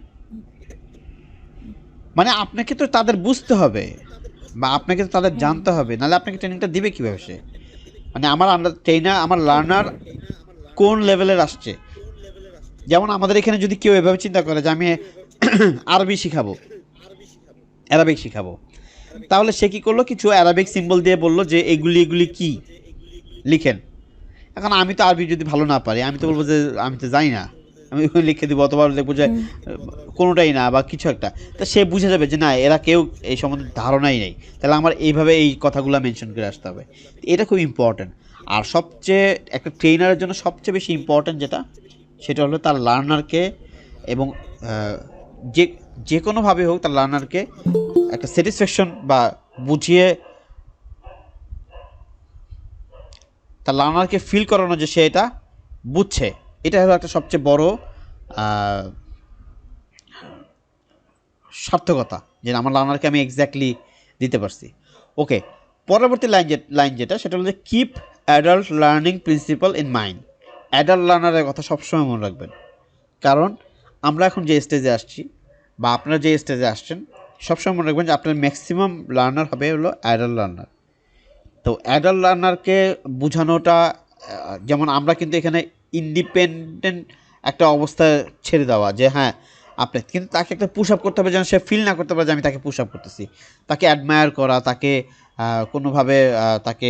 মানে আপনাকে তো তাদের বুঝতে হবে বা আপনাকে তো তাদের হ্যাঁ, জানতে হবে, নাহলে আপনাকে ট্রেনিংটা দিবে কীভাবে সে? মানে আমার ট্রেনার, আমার লার্নার কোন লেভেলের আসছে। যেমন আমাদের এখানে যদি কেউ এভাবে চিন্তা করে যে আমি আরবি শিখাবো, অ্যারাবিক শিখাবো, তাহলে সে কী করলো, কিছু অ্যারাবিক সিম্বল দিয়ে বললো যে এগুলি এগুলি কি লিখেন। এখন আমি তো আরবি যদি ভালো না পারি, আমি তো বলবো যে আমি তো জানি না, আমি ওখানে লিখে দিব, অথবা দেখবো যে হুম, কোনোটাই না বা কিছু একটা। তা সে বুঝে যাবে যে না, এরা কেউ এই সম্বন্ধে ধারণাই নেই, তাহলে আমার এইভাবে এই কথাগুলো মেনশন করে আসতে হবে। এটা খুব ইম্পর্ট্যান্ট। আর সবচেয়ে একটা ট্রেনারের জন্য সবচেয়ে বেশি ইম্পর্ট্যান্ট যেটা, সেটা হলো তার লার্নারকে এবং যে যে কোনোভাবে হোক তার লার্নারকে একটা স্যাটিসফ্যাকশন বা বুঝিয়ে তার লার্নারকে ফিল করানো যে সে এটা বুঝছে। এটা হলো একটা সবচেয়ে বড় আহ, সার্থকতা, যে আমার লার্নারকে আমি এক্স্যাক্টলি দিতে পারছি। ওকে, পরবর্তী লাইন যেটা, সেটা হলো যে keep adult learning principal in mind. Adult লার্নারের কথা সবসময় মনে রাখবেন, কারণ আমরা এখন যে স্টেজে আসছি বা আপনারা যে স্টেজে আসছেন, সবসময় মনে রাখবেন যে আপনার ম্যাক্সিমাম লার্নার হবে হলো অ্যাডাল্ট লার্নার। তো অ্যাডাল্ট লার্নারকে বোঝানোটা, যেমন আমরা কিন্তু এখানে ইন্ডিপেন্ডেন্ট একটা অবস্থায় ছেড়ে দেওয়া যে হ্যাঁ আপনি, কিন্তু তাকে একটা পুশ আপ করতে হবে যেন সে ফিল না করতে পারে যে আমি তাকে পুশ আপ করতেছি। তাকে অ্যাডমায়ার করা, তাকে কোনোভাবে তাকে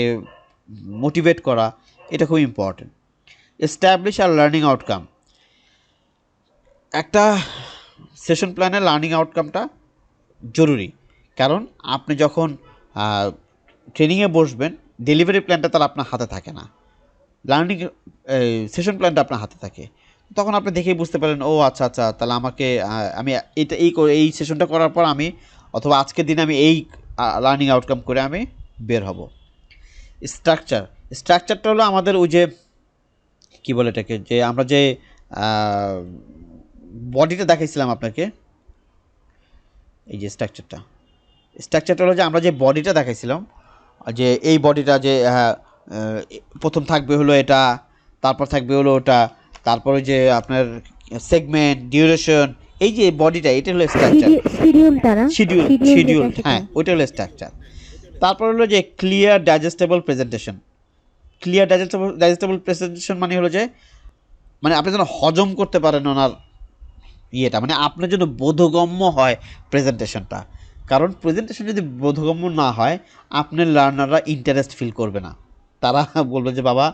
মোটিভেট করা, এটা খুব important. Establish are learning outcome. একটা সেশন প্ল্যানে লার্নিং আউটকামটা জরুরি, কারণ আপনি যখন ট্রেনিংয়ে বসবেন, ডেলিভারি প্ল্যানটা তার আপনার হাতে থাকে না, লার্নিং সেশন প্ল্যানটা আপনার হাতে থাকে। তখন আপনি দেখেই বুঝতে পারেন, ও আচ্ছা আচ্ছা, তাহলে আমাকে আমি এটা এই সেশনটা করার পর আমি, অথবা আজকের দিনে আমি এই লার্নিং আউটকাম করে আমি বের হব। স্ট্রাকচারটা হলো আমাদের ওই যে কী বলে এটাকে, যে আমরা যে বডিটা দেখাইছিলাম আপনাকে, এই যে স্ট্রাকচারটা হলো যে আমরা যে বডিটা দেখাইছিলাম, যে এই বডিটা যে প্রথম থাকবে হলো এটা, তারপর থাকবে হলো ওটা, তারপরে যে আপনার সেগমেন্ট, ডিউরেশন, এই যে বডিটা, এটা হলো স্ট্রাকচার। শিডিউলটা না? শিডিউল, যেটা সেটা। হ্যাঁ ওইটা হলো স্ট্রাকচার। তারপর হলো যে clear digestible presentation. Clear digestible presentation মানে হলো যে, মানে আপনি যেন হজম করতে পারেন ওনার ইয়েটা, মানে আপনার জন্য বোধগম্য হয় প্রেজেন্টেশনটা। কারণ প্রেজেন্টেশন যদি বোধগম্য না হয়, আপনার লার্নাররা ইন্টারেস্ট ফিল করবে না। তারা বলবে যে বাবা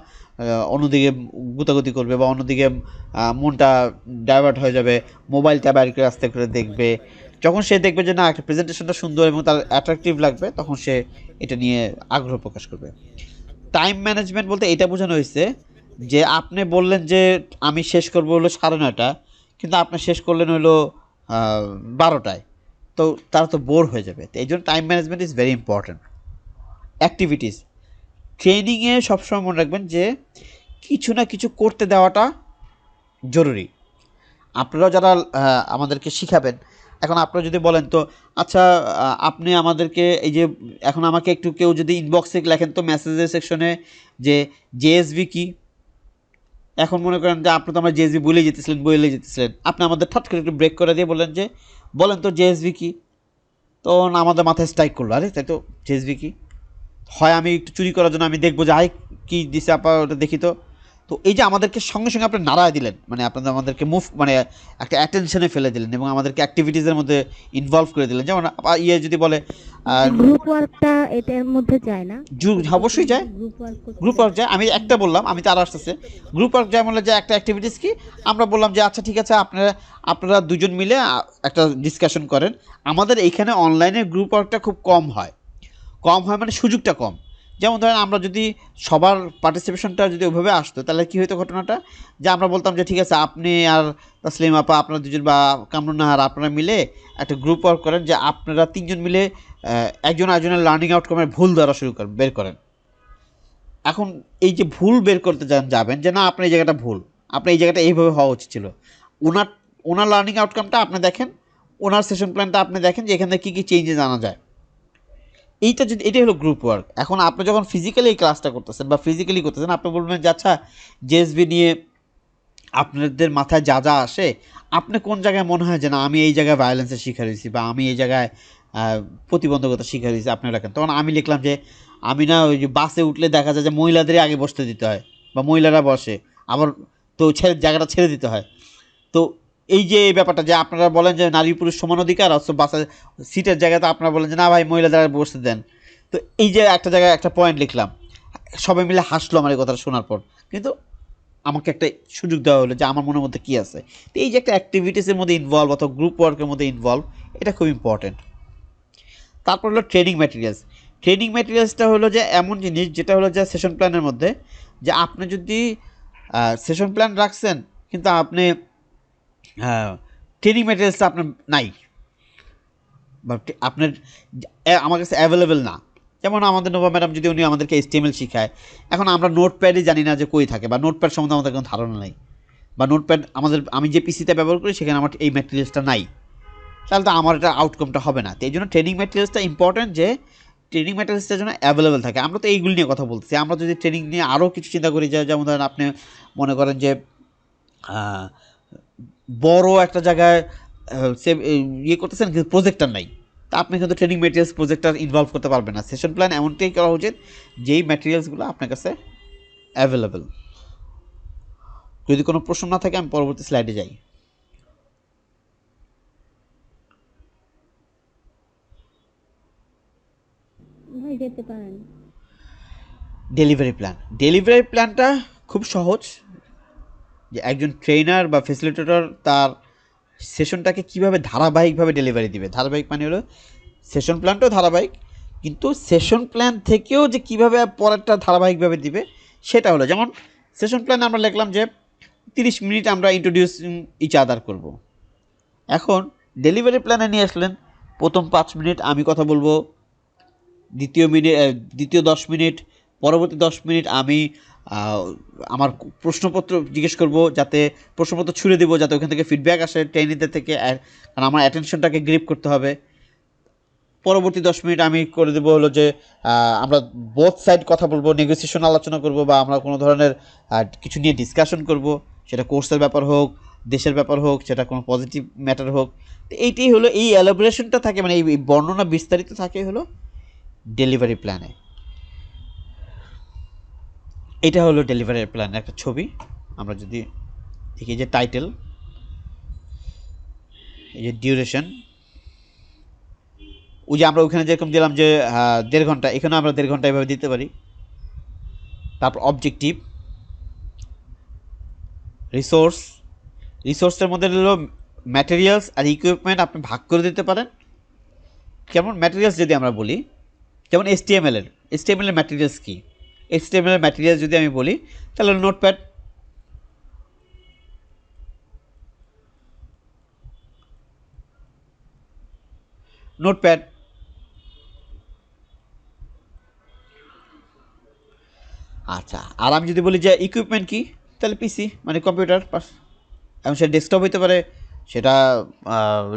অন্যদিকে গুতাগুতি করবে বা অন্যদিকে মনটা ডাইভার্ট হয়ে যাবে, মোবাইলটা বাইরে করে আস্তে করে দেখবে। যখন সে দেখবে যে না, একটা প্রেজেন্টেশনটা সুন্দর এবং তার অ্যাট্রাকটিভ লাগবে, তখন সে এটা নিয়ে আগ্রহ প্রকাশ করবে। টাইম ম্যানেজমেন্ট বলতে এটা বোঝানো হয়েছে যে আপনি বললেন যে আমি শেষ করবো হলো 9:30, কিন্তু আপনি শেষ করলেন হলো 12টায়, তো তারা তো বোর হয়ে যাবে। তো এই জন্য time management is very important. Activities, ট্রেনিংয়ে সবসময় মনে রাখবেন যে কিছু না কিছু করতে দেওয়াটা জরুরি। আপনারাও যারা আমাদেরকে শিখাবেন, এখন আপনারা যদি বলেন তো আচ্ছা, আপনি আমাদেরকে এই যে এখন আমাকে একটু কেউ যদি ইনবক্সে লেখেন তো মেসেজের সেকশনে যে জেএসভি কি, এখন মনে করেন যে আপনি তো আমরা জেএসভি বলে যেতেছিলেন, আপনি আমাদের ঠাট করে একটু ব্রেক করে দিয়ে বললেন যে বলেন তো জেএসভি কি। তখন আমাদের মাথায় স্ট্রাইক করলো, আরে তাই তো জেএসবি কি হয়, আমি একটু চুরি করার জন্য আমি দেখবো যে কী দিছে আপা ওটা দেখি তো। তো এই যে আমাদেরকে সঙ্গে সঙ্গে আপনি নাড়ায় দিলেন, মানে আপনাদের আমাদেরকে মুভ মানে একটা অ্যাটেনশনে ফেলে দিলেন এবং আমাদেরকে অ্যাক্টিভিটিসের মধ্যে ইনভলভ করে দিলেন। যেমন যদি বলে গ্রুপ ওয়ার্কটা এটার মধ্যে যায় না? অবশ্যই যায়, গ্রুপ ওয়ার্ক করতে গ্রুপ ওয়ার্ক যায়। আমি একটা বললাম, আমি তো আরও আসতেছে। গ্রুপ ওয়ার্ক যায় বলে যে একটা অ্যাক্টিভিটিস কি, আমরা বললাম যে আচ্ছা ঠিক আছে আপনারা দুজন মিলে একটা ডিসকাশন করেন। আমাদের এইখানে অনলাইনে গ্রুপ ওয়ার্কটা খুব কম হয় মানে সুযোগটা কম। যেমন ধরেন আমরা যদি সবার পার্টিসিপেশনটা যদি ওইভাবে আসতো তাহলে কী হতো ঘটনাটা, যে আমরা বলতাম যে ঠিক আছে আপনি আর তাসলিম আপা আপনারা দুজন বা কামরুন নাহার আপনারা মিলে একটা গ্রুপ ওয়ার্ক করেন, যে আপনারা তিনজন মিলে একজন আরেকজনের লার্নিং আউটকামের ভুল ধরা শুরু করেন, বের করেন। এখন এই যে ভুল বের করতে যাবেন যে না আপনার এই জায়গাটা ভুল, আপনার এই জায়গাটা এইভাবে হওয়া উচিত ছিল, ওনার ওনার লার্নিং আউটকামটা আপনি দেখেন, ওনার সেশন প্ল্যানটা আপনি দেখেন যে এখানে কী কী চেঞ্জেস আনা যায়। এটাই হলো গ্রুপ ওয়ার্ক। এখন আপনি যখন ফিজিক্যালি এই ক্লাসটা করতেছেন বা ফিজিক্যালি করতেছেন, আপনি বলবেন যে আচ্ছা জেএসবি নিয়ে আপনাদের মাথায় যা যা আসে, আপনি কোন জায়গায় মনে হয় যে না আমি এই জায়গায় ভায়োলেন্সের শিকার হয়েছি বা আমি এই জায়গায় প্রতিবন্ধকতার শিকার হয়েছি, আপনি লেখেন। তখন আমি লিখলাম যে আমি না ওই যে বাসে উঠলে দেখা যায় যে মহিলাদেরই আগে বসতে দিতে হয় বা মহিলারা বসে, আবার তো জায়গাটা ছেড়ে দিতে হয়। তো এই যে এই ব্যাপারটা যে আপনারা বলেন যে নারী পুরুষ সমান অধিকার, অথচ বাসের সিটের জায়গাতে আপনারা বলেন যে না ভাই মহিলাদের বসতে দেন। তো এই যে একটা জায়গায় একটা পয়েন্ট লিখলাম, সবাই মিলে হাসলো আমার এই কথাটা শোনার পর, কিন্তু আমাকে একটা সুযোগ দেওয়া হলো যে আমার মনের মধ্যে কী আছে। তো এই যে একটা অ্যাক্টিভিটিসের মধ্যে ইনভলভ অথবা গ্রুপ ওয়ার্কের মধ্যে ইনভলভ, এটা খুব ইম্পর্টেন্ট। তারপর হলো ট্রেনিং ম্যাটেরিয়ালস। ট্রেনিং ম্যাটেরিয়ালসটা হলো যে এমন জিনিস যেটা হলো যে সেশন প্ল্যানের মধ্যে, যে আপনি যদি সেশন প্ল্যান রাখছেন কিন্তু আপনি ট্রেনিং ম্যাটেরিয়ালসটা আপনার নাই বা আপনার আমার কাছে অ্যাভেলেবেল না। যেমন আমাদের নোভা ম্যাডাম যদি উনি আমাদেরকে HTML শেখায়, এখন আমরা নোটপ্যাডই জানি না যে কই থাকে, বা নোটপ্যাড সম্বন্ধে আমাদের কোনো ধারণা নেই, বা নোটপ্যাড আমি যে পিসিতে ব্যবহার করি সেখানে আমার এই ম্যাটেরিয়ালসটা নাই, তাহলে তো আমার এটা আউটকামটা হবে না। তো এই জন্য ট্রেনিং ম্যাটেরিয়ালসটা ইম্পর্ট্যান্ট, যে ট্রেনিং ম্যাটেরিয়ালসটার জন্য অ্যাভেলেবেল থাকে। আমরা তো এইগুলি নিয়ে কথা বলতেছি, আমরা যদি ট্রেনিং নিয়ে আরও কিছু চিন্তা করি, যেমন ধরেন আপনি মনে করেন যে বড় একটা জায়গায় সে ইয়ে করতেছেন কিন্তু প্রজেক্টর নাই, তা আপনি কিন্তু ট্রেনিং ম্যাটেরিয়ালস প্রজেক্টর ইনভলভ করতে পারবেন না। সেশন প্ল্যান এমনটাই করা উচিত যেই ম্যাটেরিয়ালসগুলো আপনার কাছে অ্যাভেলেবেল। যদি কোনো প্রশ্ন না থাকে আমি পরবর্তী স্লাইডে যাই। ভাই যেতে পারেন। ডেলিভারি প্ল্যানটা খুব সহজ, যে একজন ট্রেনার বা ফ্যাসিলিটেটর তার সেশনটাকে কীভাবে ধারাবাহিকভাবে ডেলিভারি দিবে। ধারাবাহিক মানে হলো সেশন প্ল্যানটাও ধারাবাহিক, কিন্তু সেশন প্ল্যান থেকেও যে কীভাবে পরেরটা ধারাবাহিকভাবে দিবে সেটা হলো, যেমন সেশন প্ল্যান আমরা লিখলাম যে 30 মিনিট আমরা ইন্ট্রোডিউস ইচ আদার করব। এখন ডেলিভারি প্ল্যানে নিয়ে আসলেন প্রথম 5 মিনিট আমি কথা বলবো, দ্বিতীয় 10 মিনিট, পরবর্তী 10 মিনিট আমি আমার প্রশ্নপত্র জিজ্ঞেস করব, যাতে প্রশ্নপত্র ছুড়ে দেবো যাতে ওখান থেকে ফিডব্যাক আসে ট্রেনিংদের থেকে, কারণ আমার অ্যাটেনশনটাকে গ্রিপ করতে হবে। পরবর্তী 10 মিনিট আমি করে দেবো হলো যে আমরা বোথ সাইড কথা বলবো, নেগোসিয়েশন আলোচনা করব, বা আমরা কোনো ধরনের কিছু নিয়ে ডিসকাশন করব, সেটা কোর্সের ব্যাপার হোক, দেশের ব্যাপার হোক, সেটা কোনো পজিটিভ ম্যাটার হোক। তো এইটাই হলো, এই এলাবোরেশনটা থাকে, মানে এই বর্ণনা বিস্তারিত থাকে হলো ডেলিভারি প্ল্যানে। এটা হলো ডেলিভারি প্ল্যান একটা ছবি। আমরা যদি দেখি যে টাইটেল, এই যে ডিউরেশন, ওই যে আমরা ওখানে যেরকম দিলাম যে 1.5 ঘন্টা, এখানে আমরা 1.5 ঘন্টা এভাবে দিতে পারি। তারপর অবজেক্টিভ, রিসোর্সের মধ্যে হলো ম্যাটেরিয়ালস আর ইকুইপমেন্ট আপনি ভাগ করে দিতে পারেন। যেমন ম্যাটেরিয়ালস যদি আমরা বলি, যেমন HTML এর ম্যাটেরিয়ালস কী, HTML এর ম্যাটেরিয়ালস যদি আমি বলি তাহলে নোটপ্যাড, আচ্ছা। আর আমি যদি বলি যে ইকুইপমেন্ট কি, তাহলে পিসি মানে কম্পিউটার, এবং সেটা ডেস্কটপ হতে পারে, সেটা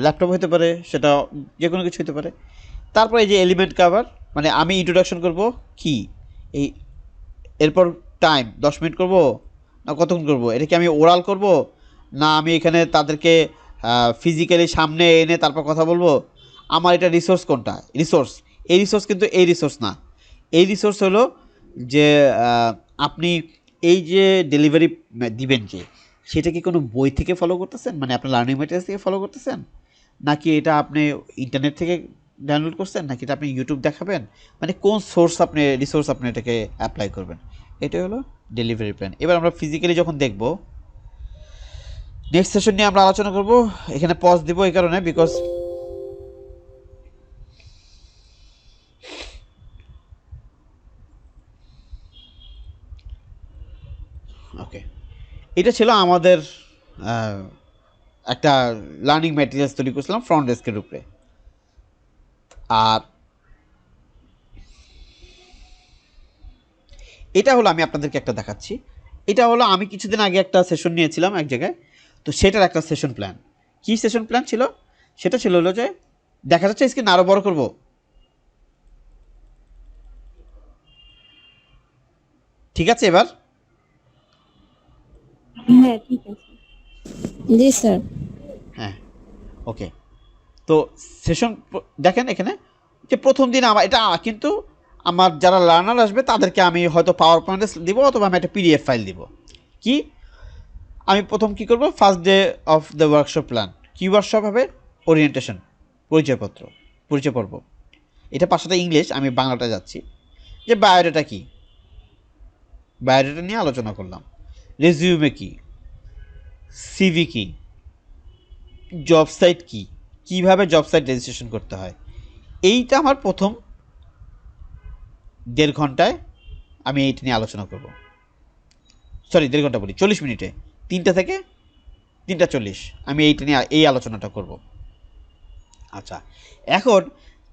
ল্যাপটপ হতে পারে, সেটা যে কোনো কিছু হতে পারে। তারপর এই যে এলিমেন্ট কাভার, মানে আমি ইন্ট্রোডাকশন করব কি, এই এরপর টাইম 10 মিনিট করব না কতক্ষণ করব, এটা কি আমি ওরাল করব না আমি এখানে তাদেরকে ফিজিক্যালি সামনে এনে তারপর কথা বলবো। আমার এটা রিসোর্স কোনটা, রিসোর্স এই রিসোর্স কিন্তু এই রিসোর্স না। এই রিসোর্স হলো যে আপনি এই যে ডেলিভারি দিবেন যে, সেটা কি কোনো বই থেকে ফলো করতেছেন, মানে আপনার লার্নিং ম্যাটেরিয়ালস থেকে ফলো করতেছেন, নাকি এটা আপনি ইন্টারনেট থেকে ডাউনলোড করছেন, নাকি এটা আপনি ইউটিউব দেখাবেন, মানে কোন সোর্স আপনি রিসোর্স আপনি এটাকে অ্যাপ্লাই করবেন, এটাই হলো ডেলিভারি প্ল্যান। এবার আমরা ফিজিক্যালি যখন দেখব, নেক্সট সেশন নিয়ে আমরা আলোচনা করব। এখানে পজ দিব এই কারণে, বিকজ ওকে, এটা ছিল আমাদের একটা লার্নিং ম্যাটেরিয়ালস তৈরি করছিলাম ফ্রন্ট ডেস্কের উপরে। আর এটা হলো আমি আপনাদেরকে একটা দেখাচ্ছি, এটা হলো আমি কিছুদিন আগে একটা সেশন নিয়েছিলাম এক জায়গায়, তো সেটার একটা সেশন প্ল্যান। কী সেশন প্ল্যান ছিল? সেটা ছিল হলো যে, দেখা যাচ্ছে স্ক্রিন আরও বড় করব, ঠিক আছে এবার? হ্যাঁ ঠিক আছে। জি স্যার। হ্যাঁ, ওকে। তো সেশন দেখেন এখানে যে প্রথম দিন আমার এটা কিন্তু আমার যারা লার্নার আসবে তাদেরকে আমি হয়তো পাওয়ার পয়েন্টে দিব, অথবা আমি একটা পিডিএফ ফাইল দিব। কি আমি প্রথম কি করব, first day of the workshop plan. কি ওয়ার্কশপ হবে? ওরিয়েন্টেশন, পরিচয়পত্র, পরিচয় পর্ব। এটা পাশাটা ইংলিশ, আমি বাংলাটা যাচ্ছি। যে বায়োডাটা কি, বায়োডাটা নিয়ে আলোচনা করলাম। রেজিউমে কি, সিভি কি, জব সাইট কি, কীভাবে জব সাইট রেজিস্ট্রেশন করতে হয়, এইটা আমার প্রথম 1.5 ঘন্টায় আমি এইটা নিয়ে আলোচনা করব। সরি 1.5 ঘন্টা বলি, 40 মিনিটে, 3টা থেকে 3:40 আমি এইটা নিয়ে এই আলোচনাটা করব। আচ্ছা, এখন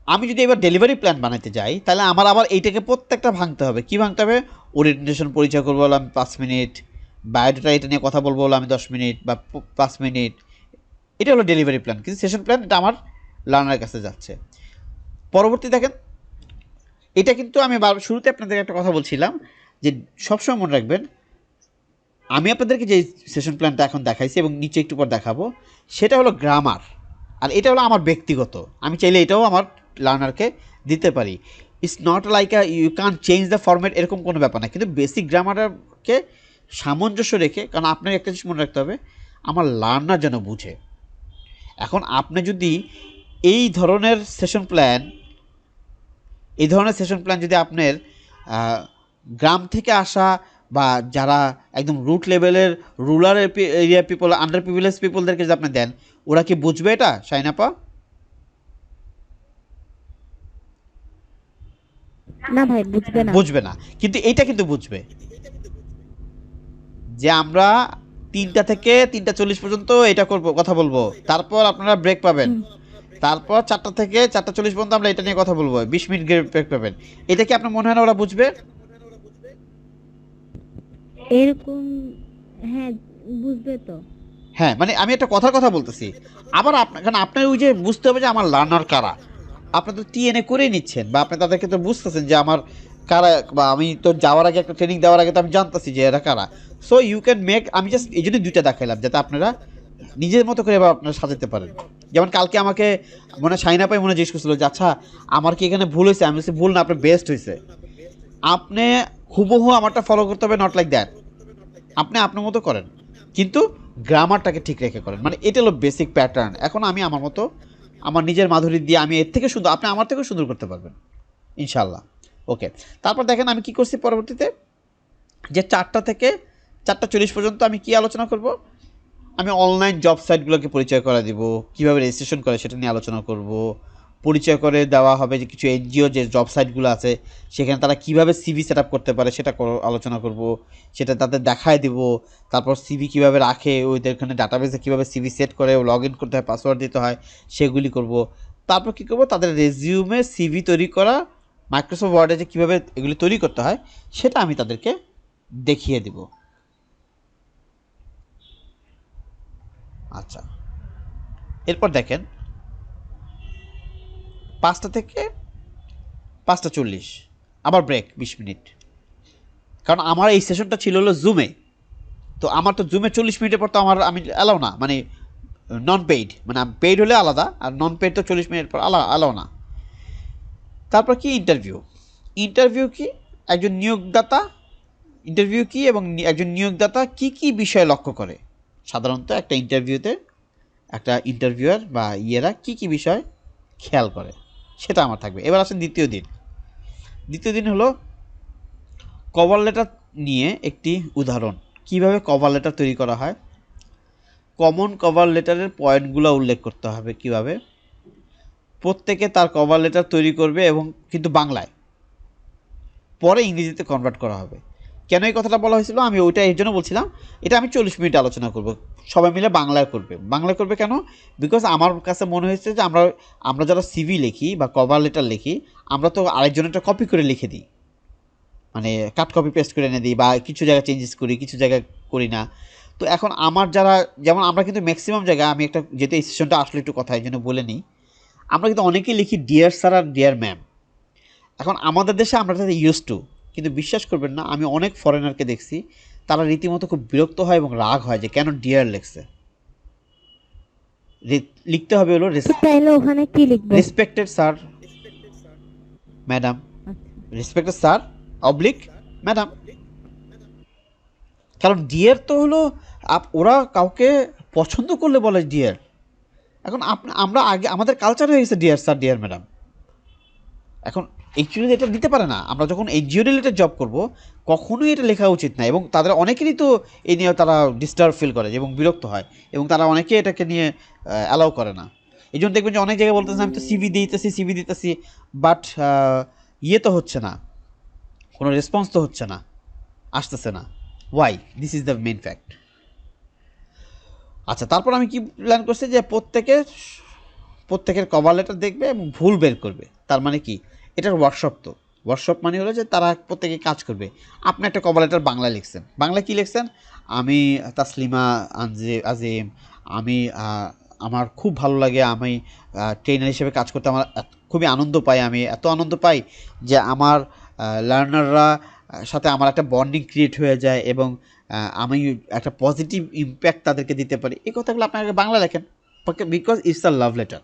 আমি যদি এবার ডেলিভারি প্ল্যান বানাতে যাই, তাহলে আমার আবার এইটাকে প্রত্যেকটা ভাঙতে হবে। কি ভাঙতে হবে? ওরিয়েন্টেশন পরিচয় করবো বলে আমি 5 মিনিট, বায়োডাটা এটা নিয়ে কথা বলবো বলে আমি 10 মিনিট বা 5 মিনিট, এটা হলো ডেলিভারি প্ল্যান। কিন্তু সেশন প্ল্যান এটা আমার লার্নারের কাছে যাচ্ছে। পরবর্তী দেখেন, এটা কিন্তু আমি শুরুতে আপনাদের একটা কথা বলছিলাম যে সবসময় মনে রাখবেন, আমি আপনাদেরকে যে সেশন প্ল্যানটা এখন দেখাইছি এবং নিচে একটু পর দেখাবো, সেটা হলো গ্রামার, আর এটা হলো আমার ব্যক্তিগত। আমি চাইলে এটাও আমার লার্নারকে দিতে পারি। It's not like you can change the format, এরকম কোনো ব্যাপার না, কিন্তু বেসিক গ্রামারকে সামঞ্জস্য রেখে, কারণ আপনার একটা জিনিস মনে রাখতে হবে, আমার লার্নার যেন বুঝে। এখন আপনি যদি এই ধরনের সেশন প্ল্যান যদি আপনার গ্রাম থেকে আসা বা যারা একদম রুট লেভেলের rural area people, under privilege পিপলদেরকে যদি আপনি দেন, ওরা কি বুঝবে এটা, শাইনাপা? না ভাই, বুঝবে না। বুঝবে না, কিন্তু এইটা কিন্তু বুঝবে যে আমরা 3টা থেকে 3:40 পর্যন্ত এটা করব, কথা বলবো, তারপর আপনারা ব্রেক পাবেন, তারপর 4টা থেকে 4:40 পর্যন্ত আমরা এটা নিয়ে কথা বলবো, 20 মিনিট ব্রেক পাবেন। এটা কি আপনার মনে হয় না ওরা বুঝবে? এরকম, হ্যাঁ বুঝবে তো। হ্যাঁ, মানে আমি একটা কথা বলতেছি। আবার আপনার ওই যে বুঝতে হবে যে আমার লার্নার কারা। আপনি তো টিএনএ করেই নিচ্ছেন, বা আপনি তাদেরকে তো বুঝতেছেন যে আমার কারা, বা আমি তো যাওয়ার আগে একটা ট্রেনিং দেওয়ার আগে তো আমি জানতেছি যে এরা কারা। সো ইউ ক্যান মেক, আমি জাস্ট এই জন্য 2টা দেখাইলাম যাতে আপনারা নিজের মতো করে এবার আপনারা সাজাতে পারেন। যেমন কালকে আমাকে মনে শাইনাপাই মনে জিজ্ঞেস করছিল যে আচ্ছা আমার কি এখানে ভুল হয়েছে, আমি বলছি ভুল না, আপনার বেস্ট হয়েছে। আপনি হুবহু আমারটা ফলো করতে হবে, নট লাইক দ্যাট। আপনি আপনার মতো করেন, কিন্তু গ্রামারটাকে ঠিক রেখে করেন, মানে এটা হলো বেসিক প্যাটার্ন। এখন আমি আমার মতো, আমার নিজের মাধুরী দিয়ে আমি এর থেকে সুন্দর, আপনি আমার থেকেও সুন্দর করতে পারবেন ইনশাল্লাহ। ওকে, তারপর দেখেন আমি কি করছি পরবর্তীতে, যে 4টা থেকে 4:40 পর্যন্ত আমি কি আলোচনা করব, আমি অনলাইন জব সাইটগুলোকে পরিচয় করে দিব, কীভাবে রেজিস্ট্রেশন করে সেটা নিয়ে আলোচনা করব। পরিচয় করে দেওয়া হবে যে কিছু এনজিও যে জব সাইটগুলো আছে সেখানে তারা কীভাবে সিভি সেট আপ করতে পারে সেটা আলোচনা করব, সেটা তাদের দেখায় দিব। তারপর সিভি কীভাবে রাখে, ওইদের এখানে ডাটাবেসে কীভাবে সিভি সেট করে, লগ ইন করতে হয়, পাসওয়ার্ড দিতে হয়, সেগুলি করব। তারপর কী করব, তাদের রেজিউমে সিভি তৈরি করা, মাইক্রোসফট ওয়ার্ডে যে কীভাবে এগুলি তৈরি করতে হয় সেটা আমি তাদেরকে দেখিয়ে দিব। আচ্ছা, এরপর দেখেন 5টা থেকে 5:40 আবার ব্রেক 20 মিনিট, কারণ আমার এই সেশনটা ছিল হলো জুমে। তো আমার তো জুমে 40 মিনিটের পর তো আমি অ্যালাউ না, মানে নন পেইড, মানে পেইড হলে আলাদা, আর নন পেইড তো 40 মিনিট পর আলাও না। তারপর কি ইন্টারভিউ। ইন্টারভিউ কি একজন নিয়োগদাতা ইন্টারভিউ কি এবং একজন নিয়োগদাতা কি কি বিষয় লক্ষ্য করে সাধারণত একটা ইন্টারভিউতে, একটা ইন্টারভিউয়ার বা ইয়েরা কি কি বিষয় খেয়াল করে সেটা আমার থাকবে। এবার আসেন দ্বিতীয় দিন। দ্বিতীয় দিন হলো কভার লেটার নিয়ে একটি উদাহরণ, কিভাবে কভার লেটার তৈরি করা হয়, কমন কভার লেটারের পয়েন্টগুলো উল্লেখ করতে হবে কিভাবে, প্রত্যেকে তার কভার লেটার তৈরি করবে এবং কিন্তু বাংলায়, পরে ইংরেজিতে কনভার্ট করা হবে। কেন এই কথাটা বলা হয়েছিল আমি ওইটা এর জন্য বলছিলাম, এটা আমি 40 মিনিট আলোচনা করব, সবাই মিলে বাংলায় করবে। বাংলায় করবে কেন? বিকজ আমার কাছে মনে হয়েছে যে আমরা যারা সিভি লিখি বা কভার লেটার লিখি, আমরা তো আরেকজনেরটা কপি করে লিখে দিই, মানে কাট কপি পেস্ট করে এনে দিই, বা কিছু জায়গায় চেঞ্জেস করি, কিছু জায়গায় করি না। তো এখন আমার যারা, যেমন আমরা কিন্তু ম্যাক্সিমাম জায়গায়, আমি একটা যেহেতু এই সেশনটা আসলে একটু কথা এই জন্য বলে নিই, আমরা কিন্তু অনেকেই লিখি ডিয়ার স্যার আর ডিয়ার ম্যাম। এখন আমাদের দেশে আমরা তাদের ইউজ টু, কিন্তু বিশ্বাস করবেন না, আমি অনেক ফরেনারকে দেখছি তারা রীতিমতো খুব বিরক্ত হয় এবং রাগ হয় যে কেন ডিয়ার লিখছে। লিখতে হবে হলো তো তাইলে ওখানে কি লিখবো? Respected sir, madam, respected sir oblique madam. কারণ ডিয়ার তো হলো ওরা কাউকে পছন্দ করলে বলে ডিয়ার। এখন আমরা আগে আমাদের কালচার হয়ে গেছে ডিয়ার স্যার ডিয়ার ম্যাডাম। এখন অ্যাকচুয়ালি এটা দিতে পারে না। আমরা যখন এনজিও রিলেটেড জব করব কখনোই এটা লেখা উচিত না, এবং তাদের অনেকেরই তো এই নিয়ে তারা ডিস্টার্ব ফিল করে এবং বিরক্ত হয়, এবং তারা অনেকে এটাকে নিয়ে অ্যালাউ করে না। এই জন্য দেখবেন যে অনেক জায়গায় বলতেছে আমি তো সিভি দিতেছি, বাট ইয়ে তো হচ্ছে না, কোনো রেসপন্স তো হচ্ছে না, আসতেছে না। Why? This is the main fact. আচ্ছা, তারপর আমি কি প্ল্যান করছি যে প্রত্যেকের কভার লেটার দেখবে এবং ভুল বের করবে। তার মানে কি, এটার ওয়ার্কশপ। তো ওয়ার্কশপ মানে হলো যে তারা প্রত্যেকে কাজ করবে। আপনি একটা কভার লেটার বাংলায় লিখছেন, বাংলায় কী লিখছেন, আমি তাসলিমা আজিম, আমি আমার খুব ভালো লাগে, আমি ট্রেনার হিসেবে কাজ করতে আমার খুবই আনন্দ পাই, আমি এত আনন্দ পাই যে আমার লার্নাররা সাথে আমার একটা বন্ডিং ক্রিয়েট হয়ে যায়, এবং আমি একটা পজিটিভ ইম্প্যাক্ট তাদেরকে দিতে পারি। এই কথাগুলো আপনাকে বাংলা লেখেন, because it's a love letter.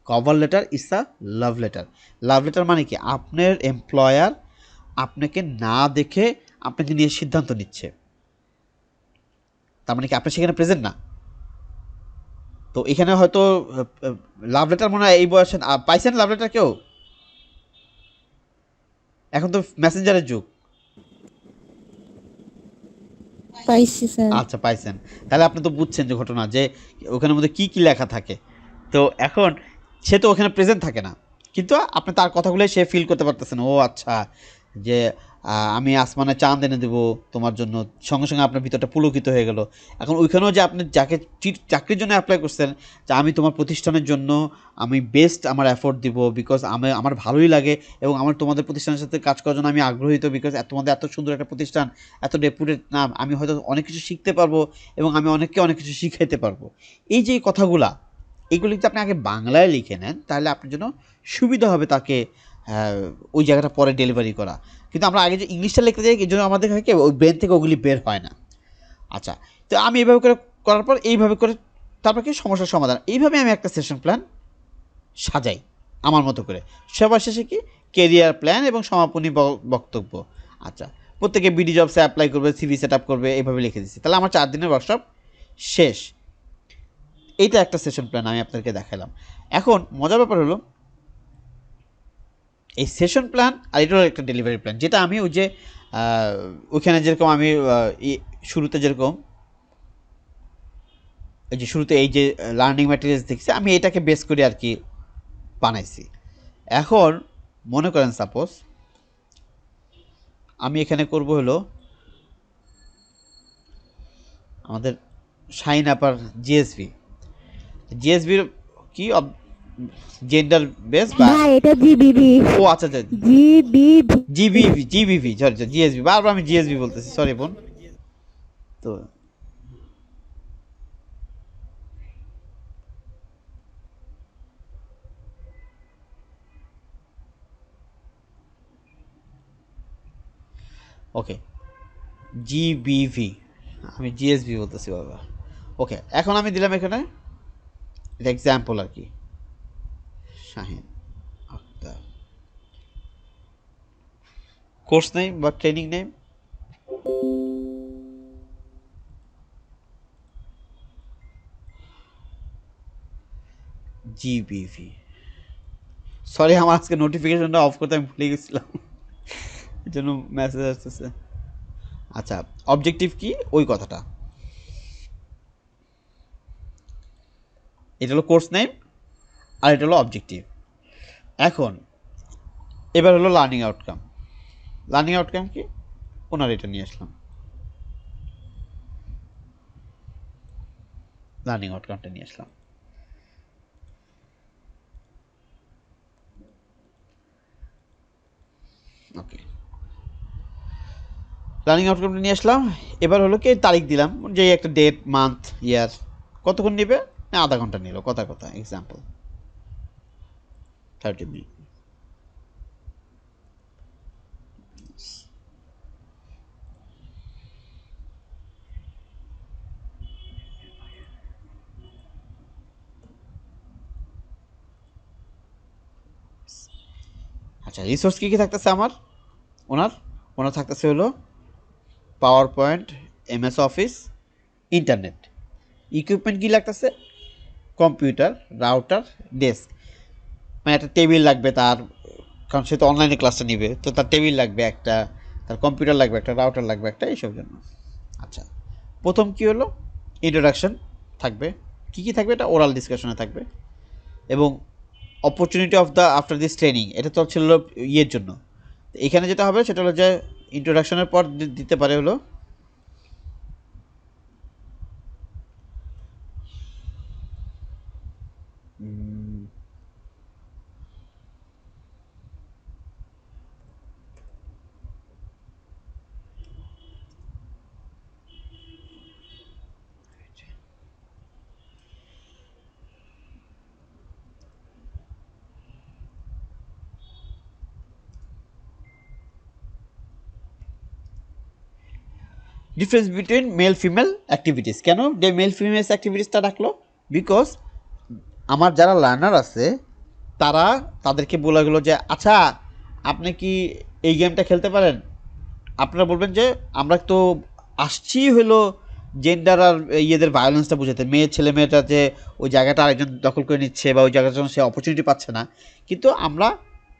Cover letter it's a love letter. Love letter মানে কি, আপনার এমপ্লয়ার আপনাকে না দেখে আপনাকে নিয়ে সিদ্ধান্ত নিচ্ছে, তার মানে কি আপনি সেখানে প্রেজেন্ট না। তো এখানে হয়তো লাভ লেটার মনে হয় এই বয়সে পাইছেন লাভ লেটার কেউ? এখন তো মেসেঞ্জারের যুগ। পাইছি স্যার। আচ্ছা, পাইছেন, তাহলে আপনি তো বুঝছেন যে ঘটনা, যে ওখানের মধ্যে কী কী লেখা থাকে। তো এখন সে তো ওখানে প্রেজেন্ট থাকে না, কিন্তু আপনি তার কথাগুলোই সে ফিল করতে পারতেছেন। ও আচ্ছা, যে আমি আসমানে চাঁদ এনে দেবো তোমার জন্য, সঙ্গে সঙ্গে আপনার ভিতরটা পুলকিত হয়ে গেল। এখন ওইখানেও যে আপনি যাকে চাকরির জন্য অ্যাপ্লাই করছেন, যে আমি তোমার প্রতিষ্ঠানের জন্য আমি বেস্ট আমার এফোর্ট দিব, বিকজ আমার ভালোই লাগে, এবং আমার তোমাদের প্রতিষ্ঠানের সাথে কাজ করার জন্য আমি আগ্রহীত, বিকজ তোমাদের এত সুন্দর একটা প্রতিষ্ঠান, এত রেপুটেড নাম, আমি হয়তো অনেক কিছু শিখতে পারবো এবং আমি অনেককে অনেক কিছু শিখাইতে পারবো। এই যে কথাগুলা, এগুলি যদি আপনি আগে বাংলায় লিখে নেন তাহলে আপনার জন্য সুবিধা হবে তাকে ওই জায়গাটা পরে ডেলিভারি করা। কিন্তু আমরা আগে যে ইংলিশটা লিখতে যাই, এই জন্য আমাদের ওই ব্রেন থেকে ওগুলি বের হয় না। আচ্ছা, তো আমি এইভাবে করে করার পর এইভাবে করে তারপর কি সমস্যার সমাধান, এইভাবে আমি একটা সেশন প্ল্যান সাজাই আমার মতো করে। সবার শেষে কি, কেরিয়ার প্ল্যান এবং সমাপনী বক্তব্য। আচ্ছা, প্রত্যেকে বিডি জবসে অ্যাপ্লাই করবে, সিভি সেট আপ করবে, এইভাবে লিখে দিচ্ছি। তাহলে আমার 4 দিনের ওয়ার্কশপ শেষ। এইটা একটা সেশন প্ল্যান আমি আপনাদেরকে দেখালাম। এখন মজার ব্যাপার হলো, এই সেশন প্ল্যান আর এটার একটা ডেলিভারি প্ল্যান, যেটা আমি ওই যে ওইখানে যেরকম আমি শুরুতে যেরকম এই যে শুরুতে এই যে লার্নিং ম্যাটেরিয়ালস দেখছি, আমি এটাকে বেস করে আর কি বানাইছি। এখন মনে করেন সাপোজ আমি এখানে করব হলো আমাদের শাইন আপার জিএসবির কি জেন্ডার বেস বা ভাই এটা জিবিবি। ও আচ্ছা আচ্ছা, জিবিভি সরি জিএসবি, বারবার আমি জিএসবি বলতেছি, সরি বোন। তো ওকে, জিবিভি, আমি জিএসবি বলতেছি বাবা। ওকে, এখন আমি দিলাম এখানে এটা এক্সাম্পল আর কি। শাহিন আক্তার, কোর্স নেম বা ট্রেনিং নেম, জিবিভি। সরি আমার আজকে নোটিফিকেশনটা অফ করতে আমি ভুলে গেছিলাম, এই জন্য মেসেজ আসতেছে। আচ্ছা, অবজেক্টিভ কি ওই কথাটা, এটা হলো কোর্স নেম আর এটা হলো অবজেক্টিভ। এখন এবার হলো লার্নিং আউটকাম। লার্নিং আউটকাম কি ওনার এটা নিয়ে আসলাম, লার্নিং আউটকামটা নিয়ে আসলাম। ওকে, লার্নিং আউটকামটা নিয়ে আসলাম। এবার হলো কি তারিখ দিলাম, যে একটা ডেট, মান্থ, ইয়ার, কতক্ষণ নেবে, আধা ঘন্টা নিল, কথা কথা এক্সাম্পল 30 মিনিট। আচ্ছা, রিসোর্স কী কী থাকতেছে আমার, ওনার ওনার থাকতেছে হলো PowerPoint, MS Office, internet. Equipment কী লাগতেছে, কম্পিউটার, রাউটার, ডেস্ক। মানে একটা টেবিল লাগবে তার, কারণ সে তো অনলাইনে ক্লাসটা নিবে, তো তার টেবিল লাগবে একটা, তার কম্পিউটার লাগবে একটা, রাউটার লাগবে একটা, এইসব জন্য। আচ্ছা, প্রথম কী হলো, ইন্ট্রোডাকশন থাকবে। কী কী থাকবে, এটা ওরাল ডিসকাশনে থাকবে। এবং opportunity of the after this training, এটা তো ছিল ইয়ের জন্য। এখানে যেটা হবে সেটা হলো যে ইন্ট্রোডাকশনের পর দিতে পারে হলো difference between male female activities. কেন মেল ফিমেল অ্যাক্টিভিটিসটা রাখলো, বিকজ আমার যারা লার্নার আছে তারা, তাদেরকে বলা গেলো যে আচ্ছা আপনি কি এই গেমটা খেলতে পারেন। আপনারা বলবেন যে আমরা তো আসছি হলো জেন্ডার আর ইয়েদের ভায়োলেন্সটা বুঝাতে, মেয়ে ছেলে মেয়েটা যে ওই জায়গাটা আরেকজন দখল করে নিচ্ছে বা ওই জায়গাটার জন্য সে অপরচুনিটি পাচ্ছে না। কিন্তু আমরা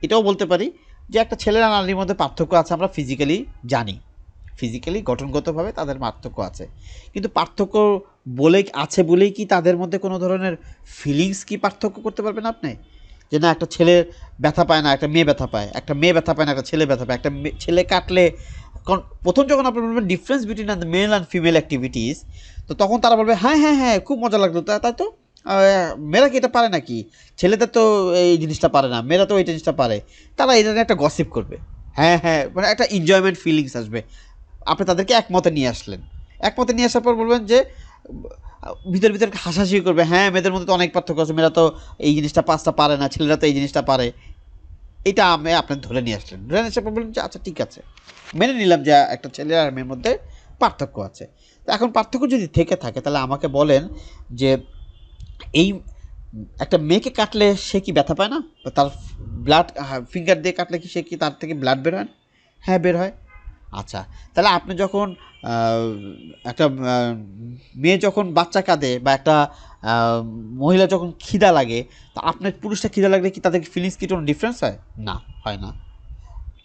এটাও বলতে পারি যে একটা ছেলের আর নারীর মধ্যে পার্থক্য আছে, আমরা ফিজিক্যালি জানি, ফিজিক্যালি গঠনগতভাবে তাদের পার্থক্য আছে। কিন্তু পার্থক্য বলে আছে বলেই কি তাদের মধ্যে কোনো ধরনের ফিলিংস কি পার্থক্য করতে পারবেন আপনি, যে না একটা ছেলে ব্যথা পায় না একটা মেয়ে ব্যথা পায়, একটা মেয়ে ব্যথা পায় না একটা ছেলে ব্যথা পায়, একটা ছেলে কাটলে। কারণ প্রথম যখন আপনি বলবেন difference between the male and female activities, তো তখন তারা বলবে হ্যাঁ হ্যাঁ হ্যাঁ খুব মজা লাগলো, তাই তো মেয়েরা কি এটা পারে নাকি, ছেলেদের তো এই জিনিসটা পারে না, মেয়েরা তো এই জিনিসটা পারে। তারা এটা নিয়ে একটা গসিপ করবে, হ্যাঁ হ্যাঁ, মানে একটা এনজয়মেন্ট ফিলিংস আসবে। আপনি তাদেরকে একমতে নিয়ে আসলেন, একমতে নিয়ে আসার পর বলবেন যে ভিতর ভিতর হাসাহাসি করবে, হ্যাঁ মেয়েদের মধ্যে তো অনেক পার্থক্য আছে, মেয়েরা তো এই জিনিসটা পাঁচটা পারে না, ছেলেরা তো এই জিনিসটা পারে। এটা আমি আপনার ধরে নিয়ে আসলেন, ধরে নিয়ে আসার পর বললেন যে আচ্ছা ঠিক আছে, মেনে নিলাম যে একটা ছেলে আর মেয়ের মধ্যে পার্থক্য আছে। তো এখন পার্থক্য যদি থেকে থাকে তাহলে আমাকে বলেন যে এই একটা মেয়েকে কাটলে সে কি ব্যথা পায় না, তার ব্লাড ফিঙ্গার দিয়ে কাটলে কি সে কি তার থেকে ব্লাড বের হয়, হ্যাঁ বের হয়। আচ্ছা, তাহলে আপনি যখন একটা মেয়ে যখন বাচ্চা কাঁদে বা একটা মহিলা যখন খিদা লাগে, তো আপনার পুরুষটা খিদা লাগলে কি তাদের ফিলিংস কি কোনো ডিফারেন্স হয় না, হয় না।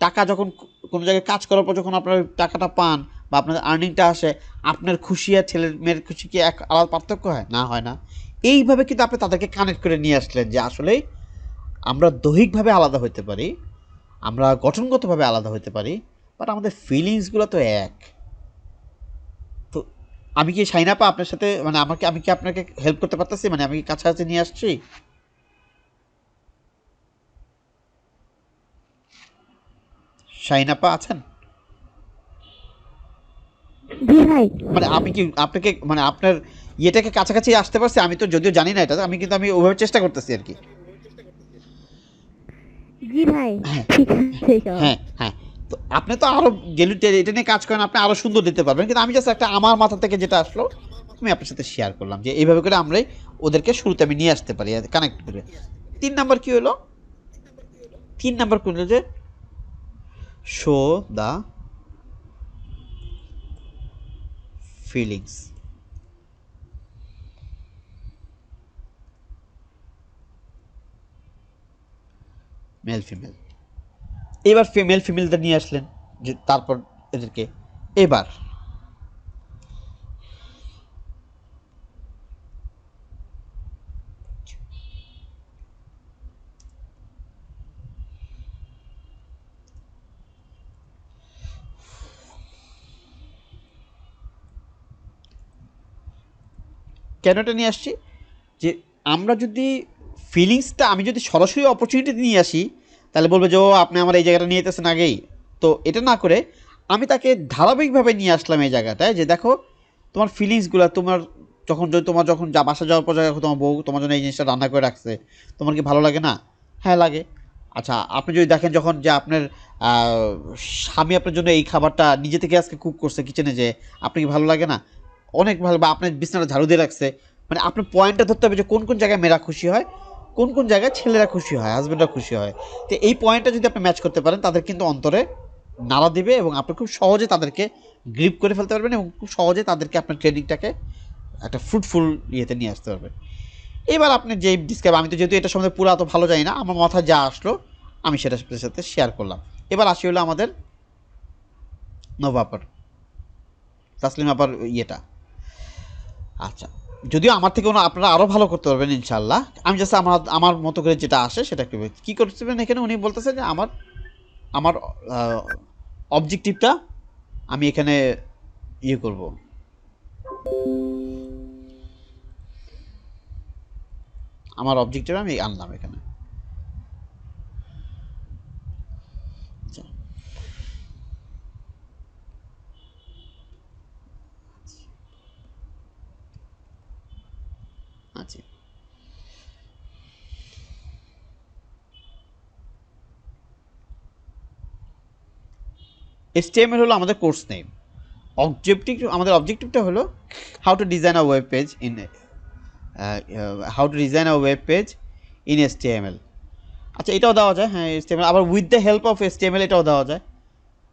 টাকা যখন কোনো জায়গায় কাজ করার পর যখন আপনার টাকাটা পান বা আপনার আর্নিংটা আসে, আপনার খুশি আর ছেলের মেয়ের খুশি কি এক আলাদা পার্থক্য হয় না, হয় না। এইভাবে কিন্তু আপনি তাদেরকে কানেক্ট করে নিয়ে আসলেন যে আসলেই আমরা দৈহিকভাবে আলাদা হতে পারি, আমরা গঠনগতভাবে আলাদা হতে পারি, বাট আমাদের ফিলিংসগুলো তো এক। তো আমি কি শাইনাপা আপনার সাথে, মানে আমাকে, আমি কি আপনাকে হেল্প করতে পারতেছি, মানে আমি কি কাছাকাছি নিয়ে আসছি। শাইনাপা আছেন, জি ভাই। মানে আমি কি আপনাকে, মানে আপনার ইয়েটাকে কাছাকাছি আসতে পারছি, আমি তো যদিও জানি না এটা, আমি কিন্তু আমি ওইভাবে চেষ্টা করতেছি আর কি। জি ভাই, হ্যাঁ ঠিক আছে সব। হ্যাঁ হ্যাঁ, তো আপনি তো আরও গেলু এটা নিয়ে কাজ করেন, আপনি আরও সুন্দর দিতে পারবেন, কিন্তু আমি জাস্ট একটা আমার মাথা থেকে যেটা আসলো আমি আপনার সাথে শেয়ার করলাম যে এইভাবে করে আমরাই ওদেরকে শুরুতে আমি নিয়ে আসতে পারি কানেক্ট করে। 3 নাম্বার কি হলো? 3 নাম্বার করলো যে show the feelings. Male female, এবার ফিমেল ফিমেলদের নিয়ে আসলেন যে তারপর এদেরকে এবার কেন এটা নিয়ে আসছি যে আমরা যদি ফিলিংসটা আমি যদি সরাসরি অপরচুনিটি নিয়ে আসি তাহলে বলবে যে ও আপনি আমার এই জায়গাটা নিয়ে যেতেছেন আগেই। তো এটা না করে আমি তাকে ধারাবাহিকভাবে নিয়ে আসলাম এই জায়গাটায় যে দেখো তোমার ফিলিংসগুলো তোমার তোমার যখন বাসা যাওয়ার পর দেখো তোমার বউ তোমার জন্য এই জিনিসটা রান্না করে রাখছে, তোমার কি ভালো লাগে না? হ্যাঁ লাগে। আচ্ছা আপনি যদি দেখেন যখন যে আপনার স্বামী আপনার জন্য এই খাবারটা নিজে থেকে আজকে কুক করছে কিচেনে, যে আপনি কি ভালো লাগে না? অনেক ভালো। বা আপনার বিছানাটা ঝাড়ু দিয়ে রাখছে, মানে আপনার পয়েন্টটা ধরতে হবে যে কোন কোন জায়গায় মেয়েরা খুশি হয়, কোন কোন জায়গায় ছেলেরা খুশি হয়, হাজব্যান্ডরা খুশি হয়। তো এই পয়েন্টটা যদি আপনি ম্যাচ করতে পারেন তাদের কিন্তু অন্তরে নাড়া দিবে এবং আপনি খুব সহজে তাদেরকে গ্রিপ করে ফেলতে পারবেন এবং খুব সহজে তাদেরকে আপনার ট্রেনিংটাকে একটা ফ্রুটফুল ইয়েতে নিয়ে আসতে পারবেন। এবার আপনি যে ডিসক্রাইব, আমি তো যেহেতু এটা সম্বন্ধে পুরো এত ভালো জানি না, আমার মাথায় যা আসলো আমি সেটা আপনাদের সাথে শেয়ার করলাম। এবার আসি হলো আমাদের নোভাপার তাসলিম আপার ইয়েটা। আচ্ছা যদিও আমার থেকে আপনারা আরও ভালো করতে পারবেন ইনশাল্লাহ, আমি জাস্ট আমার মতো করে যেটা আসে সেটা একটু কী করতেছেন এখানে উনি বলতেছেন যে আমার আমার অবজেক্টিভটা আমি এখানে ইয়ে করব, আমার অবজেক্টিভ আমি আনলাম এখানে। আচ্ছা আচ্ছা HTML হলো আমাদের কোর্স নেম। আমাদের অবজেক্টিভটা হলো how to design a web page in HTML। আচ্ছা এটাও দেওয়া যায়, হ্যাঁ HTML আবার with the help of HTML এটাও দেওয়া যায়।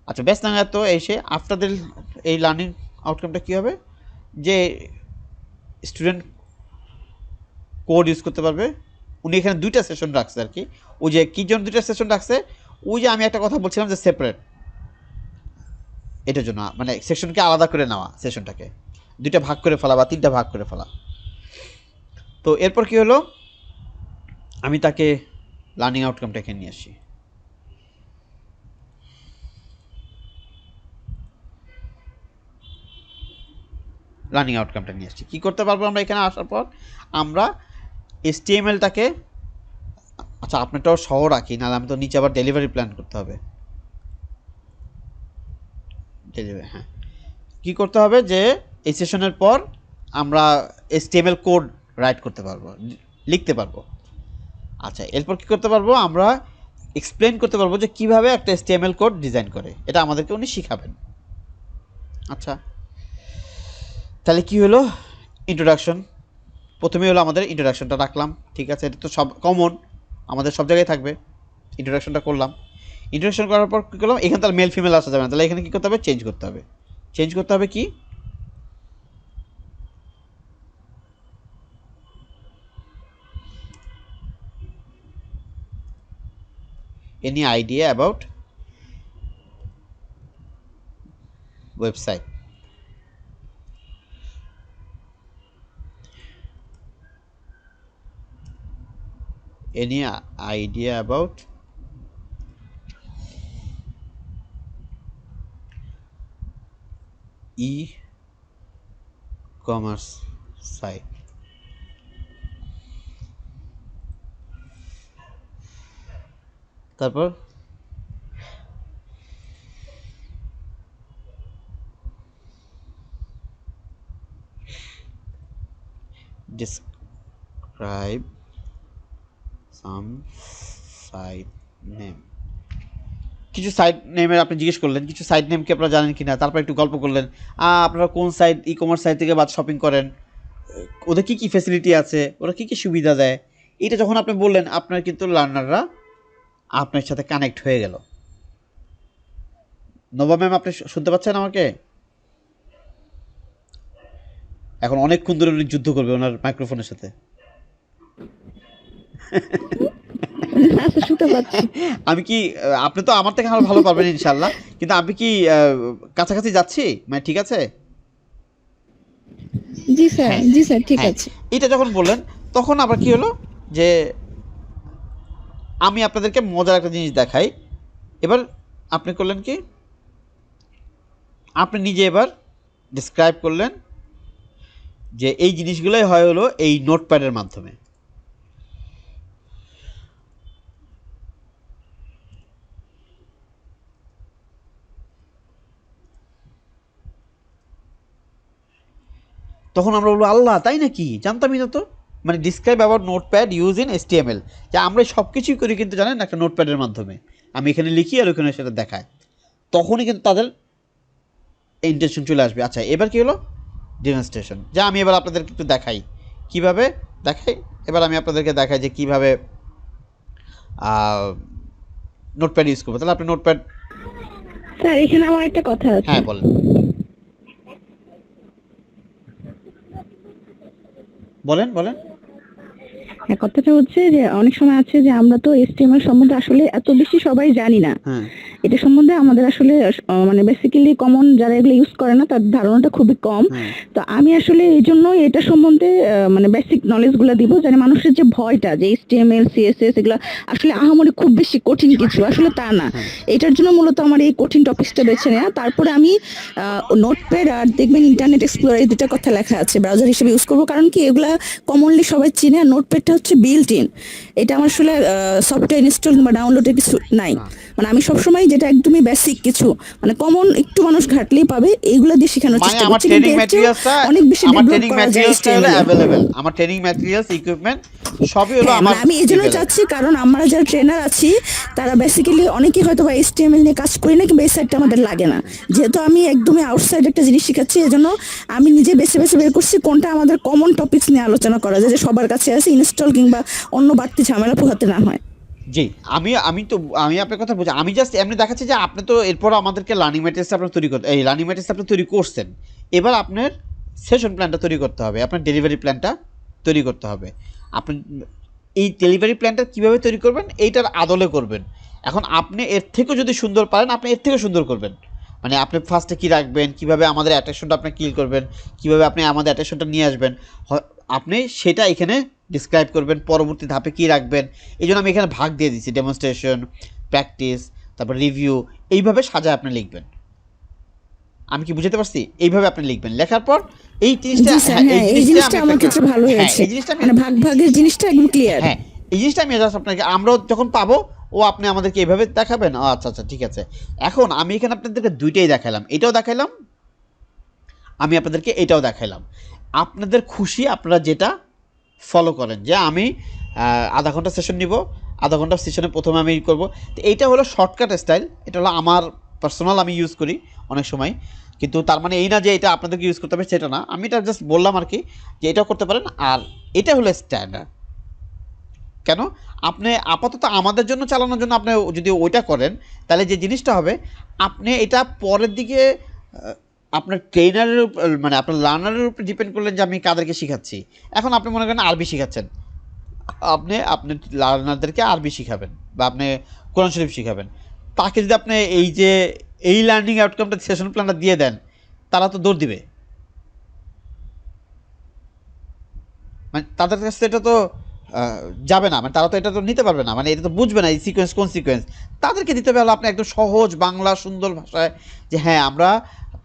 আচ্ছা বেশ না, তো এসে আফটার এই লার্নিং আউটকামটা কী হবে যে স্টুডেন্ট কোড ইউজ করতে পারবে। উনি এখানে 2টা সেশন রাখছে আর কি। ওই যে কী জন্য 2টা সেশন রাখছে, ওই যে আমি একটা কথা বলছিলাম যে সেপারেট, এটার জন্য মানে সেকশনকে আলাদা করে নেওয়া, সেশনটাকে 2টা ভাগ করে ফেলা বা 3টা ভাগ করে ফেলা। তো এরপর কি হলো, আমি তাকে লার্নিং আউটকামটা এখানে নিয়ে আসি। লার্নিং আউটকামটা নিয়ে আসছি, কী করতে পারবো আমরা এখানে আসার পর আমরা HTML-টাকে, আচ্ছা আপনারটাও সহ রাখি, নাহলে আমি তো নিচে আবার ডেলিভারি প্ল্যান করতে হবে। ডেলিভারি, হ্যাঁ কী করতে হবে যে এই সেশনের পর আমরা HTML কোড রাইট করতে পারবো, লিখতে পারবো। আচ্ছা এরপর কী করতে পারবো, আমরা এক্সপ্লেন করতে পারবো যে কীভাবে একটা HTML কোড ডিজাইন করে, এটা আমাদেরকে উনি শিখাবেন। আচ্ছা তাহলে কী হলো, ইন্ট্রোডাকশন প্রথমেই হলো আমাদের ইন্ট্রোডাকশনটা রাখলাম, ঠিক আছে, এটা তো সব কমন, আমাদের সব জায়গায় থাকবে। ইন্ট্রোডাকশনটা করলাম, ইন্ট্রোডাকশন করার পর কী করলাম, এখানে তাহলে মেল ফিমেল আসা যাবে না, তাহলে এখানে কী করতে হবে, চেঞ্জ করতে হবে। চেঞ্জ করতে হবে কি, any idea about website? Any idea about e-commerce site? তারপর describe some site name, কিছু সাইট নেমের আপনি জিজ্ঞেস করলেন, কিছু সাইট নেম কি আপনারা জানেন কি না, তারপর একটু গল্প করলেন, আপনারা কোন সাইট ই-কমার্স সাইট থেকে বাদ শপিং করেন, ওদের কী কী ফ্যাসিলিটি আছে, ওরা কী কী সুবিধা দেয়, এটা যখন আপনি বললেন আপনার কিন্তু লার্নাররা আপনার সাথে কানেক্ট হয়ে গেল। নবা ম্যাম আপনি শুনতে পাচ্ছেন আমাকে? এখন অনেকক্ষণ ধরে উনি যুদ্ধ করবে ওনার মাইক্রোফোনের সাথে। আচ্ছা, শুনতে পাচ্ছি। আমি কি আপনি তো আমার থেকে আরো ভালো পারবেন ইনশাল্লাহ, কিন্তু আমি কি কাছাকাছি যাচ্ছি, মানে ঠিক আছে? জি স্যার, হ্যাঁ জি স্যার, ঠিক হ্যাঁ, আছে। এটা যখন বললেন তখন আবার কি হলো যে আমি আপনাদেরকে মজার একটা জিনিস দেখাই। এবার আপনি করলেন কি, আপনি নিজে এবার ডিসক্রাইব করলেন যে এই জিনিসগুলোই হয় হলো এই নোটপ্যাডের মাধ্যমে। তখন আমরা বলবো আল্লাহ তাই নাকি, জানতামই না তো। মানে ডিসক্রাইব আবার নোটপ্যাড ইউজ ইন HTML, যে আমরা সব কিছুই করি কিন্তু জানেন একটা নোটপ্যাডের মাধ্যমে, আমি এখানে লিখি আর ওখানে সেটা দেখায়। তখনই কিন্তু তাদের ইন্টেনশন চলে আসবে। আচ্ছা এবার কি হলো, ডেমনস্ট্রেশন, যা আমি এবার আপনাদেরকে একটু দেখাই কিভাবে দেখাই। এবার আমি আপনাদেরকে দেখাই যে কিভাবে নোটপ্যাড ইউজ করবো। তাহলে আপনি নোটপ্যাড, স্যার এখানে আমার একটা কথা আছে। হ্যাঁ বলেন বলেন বলেন। হ্যাঁ, কথাটা হচ্ছে যে অনেক সময় আছে যে আমরা তো HTML সম্বন্ধে আসলে এত বেশি সবাই জানি না। হ্যাঁ এটা সম্বন্ধে আমাদের আসলে মানে বেসিক্যালি কমন যারা এগুলো ইউজ করে না তার ধারণাটা খুবই কম। হ্যাঁ তো আমি আসলে এই জন্য এটা সম্বন্ধে মানে বেসিক নলেজ গুলা দিব, যেন মানুষের যে ভয়টা যে HTML CSS এগুলো আসলে আহামরি খুব বেশি কঠিন কিছু, আসলে তা না। এটার জন্য মূলত আমার এই কঠিন টপিকসটা বেছে নেওয়া। তারপরে আমি নোটপ্যাড আর দেখবেন ইন্টারনেট এক্সপ্লোরার, এই দুটো কথা লেখা আছে, ব্রাউজার হিসেবে ইউজ করব, কারণ কি এগুলা কমনলি সবাই চিনে। আর নোটপ্যাডটা হচ্ছে বিল্ট ইন, এটা আমার আসলে সফটওয়্যার ইনস্টল কিংবা ডাউনলোডের কিছু নাই। মানে আমি সবসময় যেটা একদমই বেসিক কিছু, মানে কমন একটু মানুষ ঘাটলেই পাবে, এইগুলো দিয়ে শেখানোর মানে চেষ্টা আমার করছি। ট্রেনিং কিন্তু এর চেয়েও ম্যাটেরিয়ালসটা, অনেক বেশি আমার ডেভেলপ ট্রেনিং করা যায় ম্যাটেরিয়ালসটা হলো HTML এ। অ্যাভেলেবেল, আমার ট্রেনিং ম্যাটেরিয়ালস ইকুইপমেন্ট সবই হলো হ্যাঁ, আমার মানে আমি এই জন্য available। চাচ্ছি, কারণ আমরা যারা ট্রেনার আছি তারা বেসিক্যালি অনেকেই হয়তো বা HTML নিয়ে কাজ করি না, কিংবা এই সাইডটা আমাদের লাগে না। যেহেতু আমি একদমই আউটসাইড একটা জিনিস শিখাচ্ছি, এজন্য আমি নিজে বেছে বেছে বের করছি কোনটা আমাদের কমন টপিকস নিয়ে আলোচনা করা যায়, যে সবার কাছে আছে, ইনস্টল কিংবা অন্য বাড়তি ঝামেলা পোহাতে না হয়। জি, আমি আপনার কথা বুঝি, আমি জাস্ট এমনি দেখাচ্ছি যে আপনি তো এরপর আমাদেরকে লার্নিং ম্যাটেরিয়ালস আপনার তৈরি করতে, এই লার্নিং ম্যাটেরিয়ালস আপনি তৈরি করছেন, এবার আপনার সেশন প্ল্যানটা তৈরি করতে হবে, আপনার ডেলিভারি প্ল্যানটা তৈরি করতে হবে। আপনি এই ডেলিভারি প্ল্যানটা কীভাবে তৈরি করবেন এইটার আদলে করবেন। এখন আপনি এর থেকেও যদি সুন্দর পারেন আপনি এর থেকেও সুন্দর করবেন। মানে আপনি ফার্স্টে কী রাখবেন, কীভাবে আমাদের অ্যাট্রাকশনটা আপনি কিল করবেন, কীভাবে আপনি আমাদের অ্যাট্রাকশনটা নিয়ে আসবেন, আপনি সেটা এখানে ডিসক্রাইব করবেন। পরবর্তী ধাপে কী রাখবেন, এই জন্য আমি এখানে ভাগ দিয়ে দিচ্ছি, ডেমনস্ট্রেশন, প্র্যাকটিস, তারপর রিভিউ, এইভাবে সাজায় আপনি লিখবেন। আমি কি বুঝতে পারছি? এইভাবে আপনি লিখবেন, লেখার পর এই জিনিসটা, জি স্যার, হ্যাঁ, এই জিনিসটা আমার ক্ষেত্রে ভালো হয়েছে। এই জিনিসটা আমি, মানে ভাগ ভাগের জিনিসটা একদম ক্লিয়ার। হ্যাঁ এই জিনিসটা আমি জাস্ট আপনাকে, আমরাও যখন পাবো ও আপনি আমাদেরকে এইভাবে দেখাবেন। আচ্ছা আচ্ছা ঠিক আছে। এখন আমি এখানে আপনাদেরকে দুইটাই দেখালাম, এটাও দেখাইলাম, আমি আপনাদেরকে এটাও দেখাইলাম। আপনাদের খুশি আপনারা যেটা ফলো করেন, যে আমি আধা ঘন্টা সেশন নিব, আধা ঘন্টা সেশনে প্রথমে আমি করব। তো এইটা হলো শর্টকাট স্টাইল, এটা হলো আমার পার্সোনাল, আমি ইউজ করি অনেক সময়। কিন্তু তার মানে এই না যে এটা আপনাদেরকে ইউজ করতে হবে সেটা না, আমি এটা জাস্ট বললাম আর কি যে এটাও করতে পারেন। আর এটা হলো স্ট্যান্ডার্ড। কেন, আপনি আপাতত আমাদের জন্য চালানোর জন্য আপনি যদি ওইটা করেন তাহলে যে জিনিসটা হবে, আপনি এটা পরের দিকে আপনার ট্রেনারের উপর, মানে আপনার লার্নারের উপর ডিপেন্ড করলেন যে আমি কাদেরকে শেখাচ্ছি। এখন আপনি মনে করেন আরবি শেখাচ্ছেন, আপনি আপনার লার্নারদেরকে আরবি শেখাবেন বা আপনি কোরআন শরীফ শেখাবেন, তাকে যদি আপনি এই যে এই লার্নিং আউটকামটা সেশন প্ল্যানটা দিয়ে দেন, তারা তো দৌড় দিবে। মানে তাদের কাছে এটা তো যাবে না, মানে তারা তো এটা তো নিতে পারবে না, মানে এটা তো বুঝবে না এই সিকোয়েন্স কোন সিকোয়েন্স। তাদেরকে দিতে পারলে আপনি একদম সহজ বাংলা সুন্দর ভাষায় যে হ্যাঁ আমরা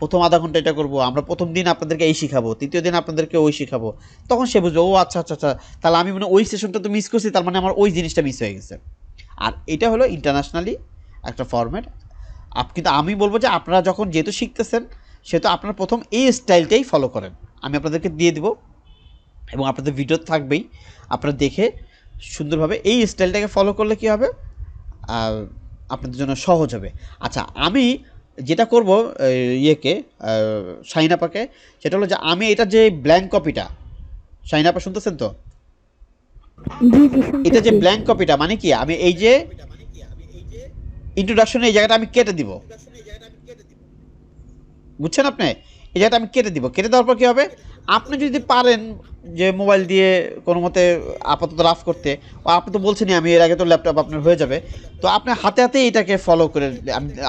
প্রথম আধা ঘন্টা এটা করবো, আমরা প্রথম দিন আপনাদেরকে এই শিখাবো, তৃতীয় দিন আপনাদেরকে ওই শিখাবো, তখন সে বুঝবে ও আচ্ছা আচ্ছা আচ্ছা, তাহলে আমি মানে ওই সেশনটা তো মিস করছি, তার মানে আমার ওই জিনিসটা মিস হয়ে গেছে। আর এটা হলো ইন্টারন্যাশনালি একটা ফরম্যাট। কিন্তু আমি বলবো যে আপনারা যখন যেহেতু শিখতেছেন সেহেতু আপনারা প্রথম এই স্টাইলটাই ফলো করেন, আমি আপনাদেরকে দিয়ে দিব এবং আপনাদের ভিডিও থাকবেই, আপনারা দেখে সুন্দরভাবে এই স্টাইলটাকে ফলো করলে কী হবে, আপনাদের জন্য সহজ হবে। আচ্ছা, আমি যেটা করব ইয়েকে শাহিন আপাকে, সেটা হলো যে আমি এটা যে ব্ল্যাঙ্ক কপিটা, শাহিন আপা শুনতেছেন তো? জি জি এটা যে শুনতেছি। ব্ল্যাঙ্ক কপিটা মানে কি, আমি এই যে ইন্ট্রোডাকশনে এই জায়গাটা আমি কেটে দিব, বুঝছেন আপনি? এই জায়গাটা আমি কেটে দিব, কেটে দেওয়ার পর কী হবে, আপনি যদি পারেন যে মোবাইল দিয়ে কোনো মতে আপাতত রাফ করতে, আপনি তো বলছেনই আমি এর আগে তো ল্যাপটপ আপনার হয়ে যাবে, তো আপনি হাতে হাতে এটাকে ফলো করে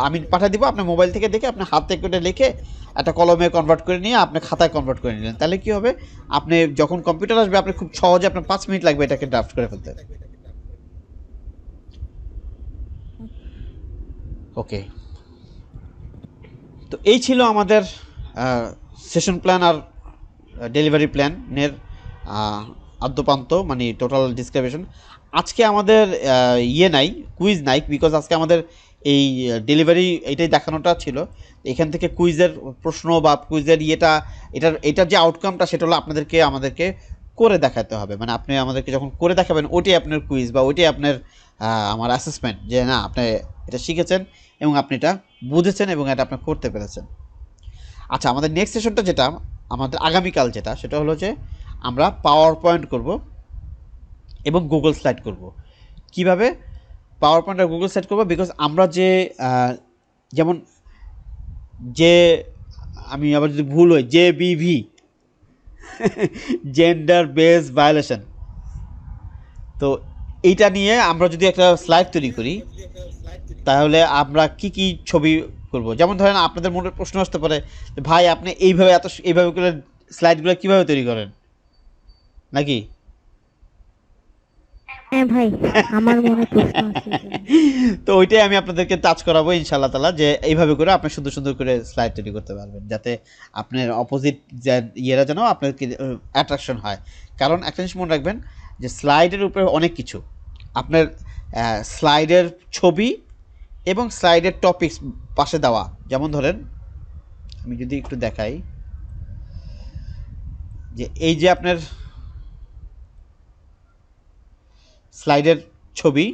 আমি পাঠিয়ে দিব, আপনার মোবাইল থেকে দেখে আপনি হাতে করে লিখে একটা কলমে কনভার্ট করে নিয়ে আপনি খাতায় কনভার্ট করে নিলেন, তাহলে কী হবে, আপনি যখন কম্পিউটার আসবে আপনি খুব সহজে, আপনার 5 মিনিট লাগবে এটাকে ড্রাফট করে ফেলতে। ওকে, তো এই ছিল আমাদের সেশন প্ল্যান আর ডেলিভারি প্ল্যানের আদ্যপান্ত, মানে টোটাল ডিসক্রিপশন। আজকে আমাদের ইয়ে নাই, কুইজ নাই, বিকজ আজকে আমাদের এই ডেলিভারি এটাই দেখানোটা ছিল। এখান থেকে কুইজের প্রশ্ন বা কুইজের এটার যে আউটকামটা সেটা হলো আমাদেরকে করে দেখাতে হবে, মানে আপনি আমাদেরকে যখন করে দেখাবেন ওইটাই আপনার কুইজ বা ওইটাই আপনার আমার অ্যাসেসমেন্ট, যে না আপনি এটা শিখেছেন এবং আপনি এটা বুঝেছেন এবং এটা আপনি করতে পেরেছেন। আচ্ছা, আমাদের নেক্সট সেশনটা যেটা আমাদের আগামীকাল, সেটা হলো যে আমরা পাওয়ার পয়েন্ট করব এবং গুগল স্লাইড করব। কিভাবে পাওয়ার পয়েন্ট আর গুগল স্লাইড করব, বিকজ আমরা যে যেমন যে আমি আবার যদি ভুল হই, JBV জেন্ডার বেস ভায়োলেশন, তো এইটা নিয়ে আমরা যদি একটা স্লাইড তৈরি করি তাহলে আমরা কি কি ছবি করব। যেমন ধরেন আপনাদের মনে প্রশ্ন আসতে পারে যে ভাই আপনি এইভাবে করে স্লাইডগুলো কীভাবে তৈরি করেন, নাকি? হ্যাঁ ভাই, আমার মনে প্রশ্ন আছে এই জন্য। তো ওইটাই আমি আপনাদেরকে টাচ করাবো ইনশাআল্লাহ তাআলা, যে এইভাবে করে আপনি সুন্দর সুন্দর করে স্লাইড তৈরি করতে পারবেন, যাতে আপনার অপোজিট যে ইয়েরা যেন আপনাকে অ্যাট্রাকশন হয়। কারণ একটা জিনিস মনে রাখবেন যে স্লাইডের উপরে অনেক কিছু, আপনার স্লাইডের ছবি এবং স্লাইডের টপিকস পাশে দেওয়া। যেমন ধরেন আমি যদি একটু দেখাই, যে এই যে আপনার স্লাইডের ছবি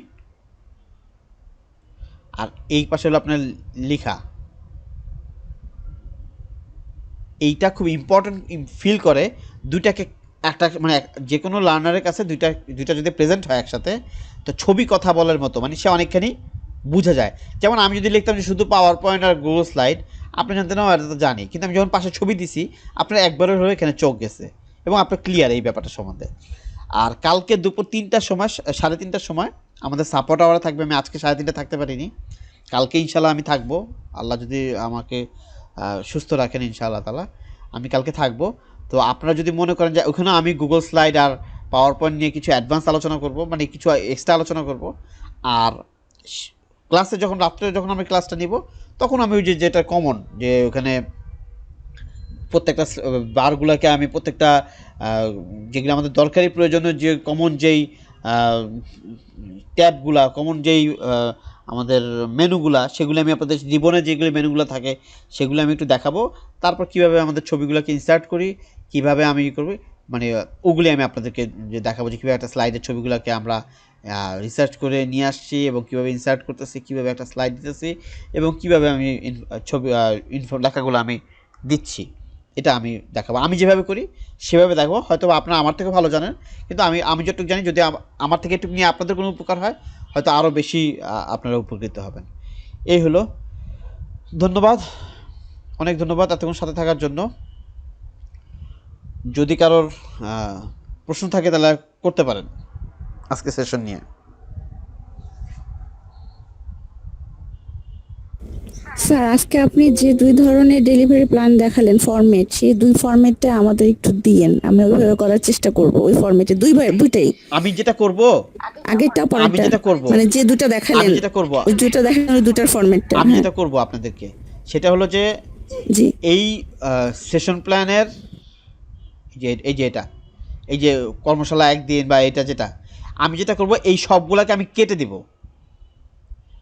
আর এই পাশে হলো আপনার লেখা, এইটা খুব ইম্পর্টেন্ট ফিল করে দুইটাকে একটা, মানে যে কোনো লার্নারের কাছে দুইটা যদি প্রেজেন্ট হয় একসাথে, তো ছবি কথা বলার মতো, মানে সে অনেকখানি বোঝা যায়। যেমন আমি যদি লিখতাম যে শুধু পাওয়ার পয়েন্ট আর গুগল স্লাইড, আপনি জানতেন না, এটা তো জানি, কিন্তু আমি যখন পাশে ছবি দিছি আপনার একবারের হয়ে এখানে চোখ গেছে এবং আপনার ক্লিয়ার এই ব্যাপারটা সম্বন্ধে। আর কালকে দুপুর 3টার সময়, 3:30টার সময় আমাদের সাপোর্ট আওয়ারে থাকবে। আমি আজকে 3:30 থাকতে পারিনি, কালকে ইনশাল্লাহ আমি থাকবো, আল্লাহ যদি আমাকে সুস্থ রাখেন ইনশাআল্লাহ তাআলা, আমি কালকে থাকবো। তো আপনারা যদি মনে করেন যে ওখানে আমি গুগল স্লাইড আর পাওয়ার পয়েন্ট নিয়ে কিছু অ্যাডভান্স আলোচনা করব, মানে কিছু এক্সট্রা আলোচনা করব, আর ক্লাসে যখন রাত্রে যখন আমি ক্লাসটা নিব তখন আমি ওই যেটা কমন, যে ওখানে প্রত্যেকটা বারগুলোকে আমি প্রত্যেকটা যেগুলো আমাদের দরকারি প্রয়োজনীয় যে কমন যেই ট্যাবগুলা, কমন যেই আমাদের মেনুগুলা, সেগুলো আমি আপনাদের জীবনে যেগুলো মেনুগুলো থাকে সেগুলো আমি একটু দেখাবো। তারপর কিভাবে আমাদের ছবিগুলোকে ইনসার্ট করি, কিভাবে আমি করবি, মানে ওগুলি আমি আপনাদেরকে যে দেখাবো, যে কীভাবে একটা স্লাইডের ছবিগুলোকে আমরা রিসার্চ করে নিয়ে আসছি এবং কীভাবে ইনসার্ট করতেছি, কীভাবে একটা স্লাইড দিতেছি এবং কীভাবে আমি ছবি লেখাগুলো আমি দিচ্ছি, এটা আমি দেখাবো। আমি যেভাবে করি সেভাবে দেখাবো। হয়তো আপনারা আমার থেকে ভালো জানেন, কিন্তু আমি যতটুকু জানি, যদি আমার থেকে একটু নিয়ে আপনাদের কোনো উপকার হয়, হয়তো আরও বেশি আপনারা উপকৃত হবেন। এই হলো, ধন্যবাদ, অনেক ধন্যবাদ এতক্ষণ সাথে থাকার জন্য। যদি কারোর প্রশ্ন থাকে তাহলে করতে পারেন আজকে সেশন নিয়ে। স্যার, আজকে আপনি যে 2 ধরনের ডেলিভারি প্ল্যান দেখালেন ফরম্যাট, সেই 2 ফরম্যাটটা আমাদের একটু দিয়েন, আমি ওইভাবে করার চেষ্টা করব। ওই ফরম্যাটে দুইটাই, আমি যেটা করব, আগেরটা আমি পরেরটা, যেটা করব, মানে যে 2টা দেখালেন, আমি যেটা করব, ওই 2টা দেখালেন, ওই 2টার ফরম্যাটটা। আমি হ্যাঁ যেটা করব আপনাদেরকে সেটা হলো যে জি এই সেশন প্ল্যানের এই যে এটা, এই যে কর্মশালা একদিন বা এটা যেটা, আমি যেটা করব এই সবগুলোকে আমি কেটে দিব,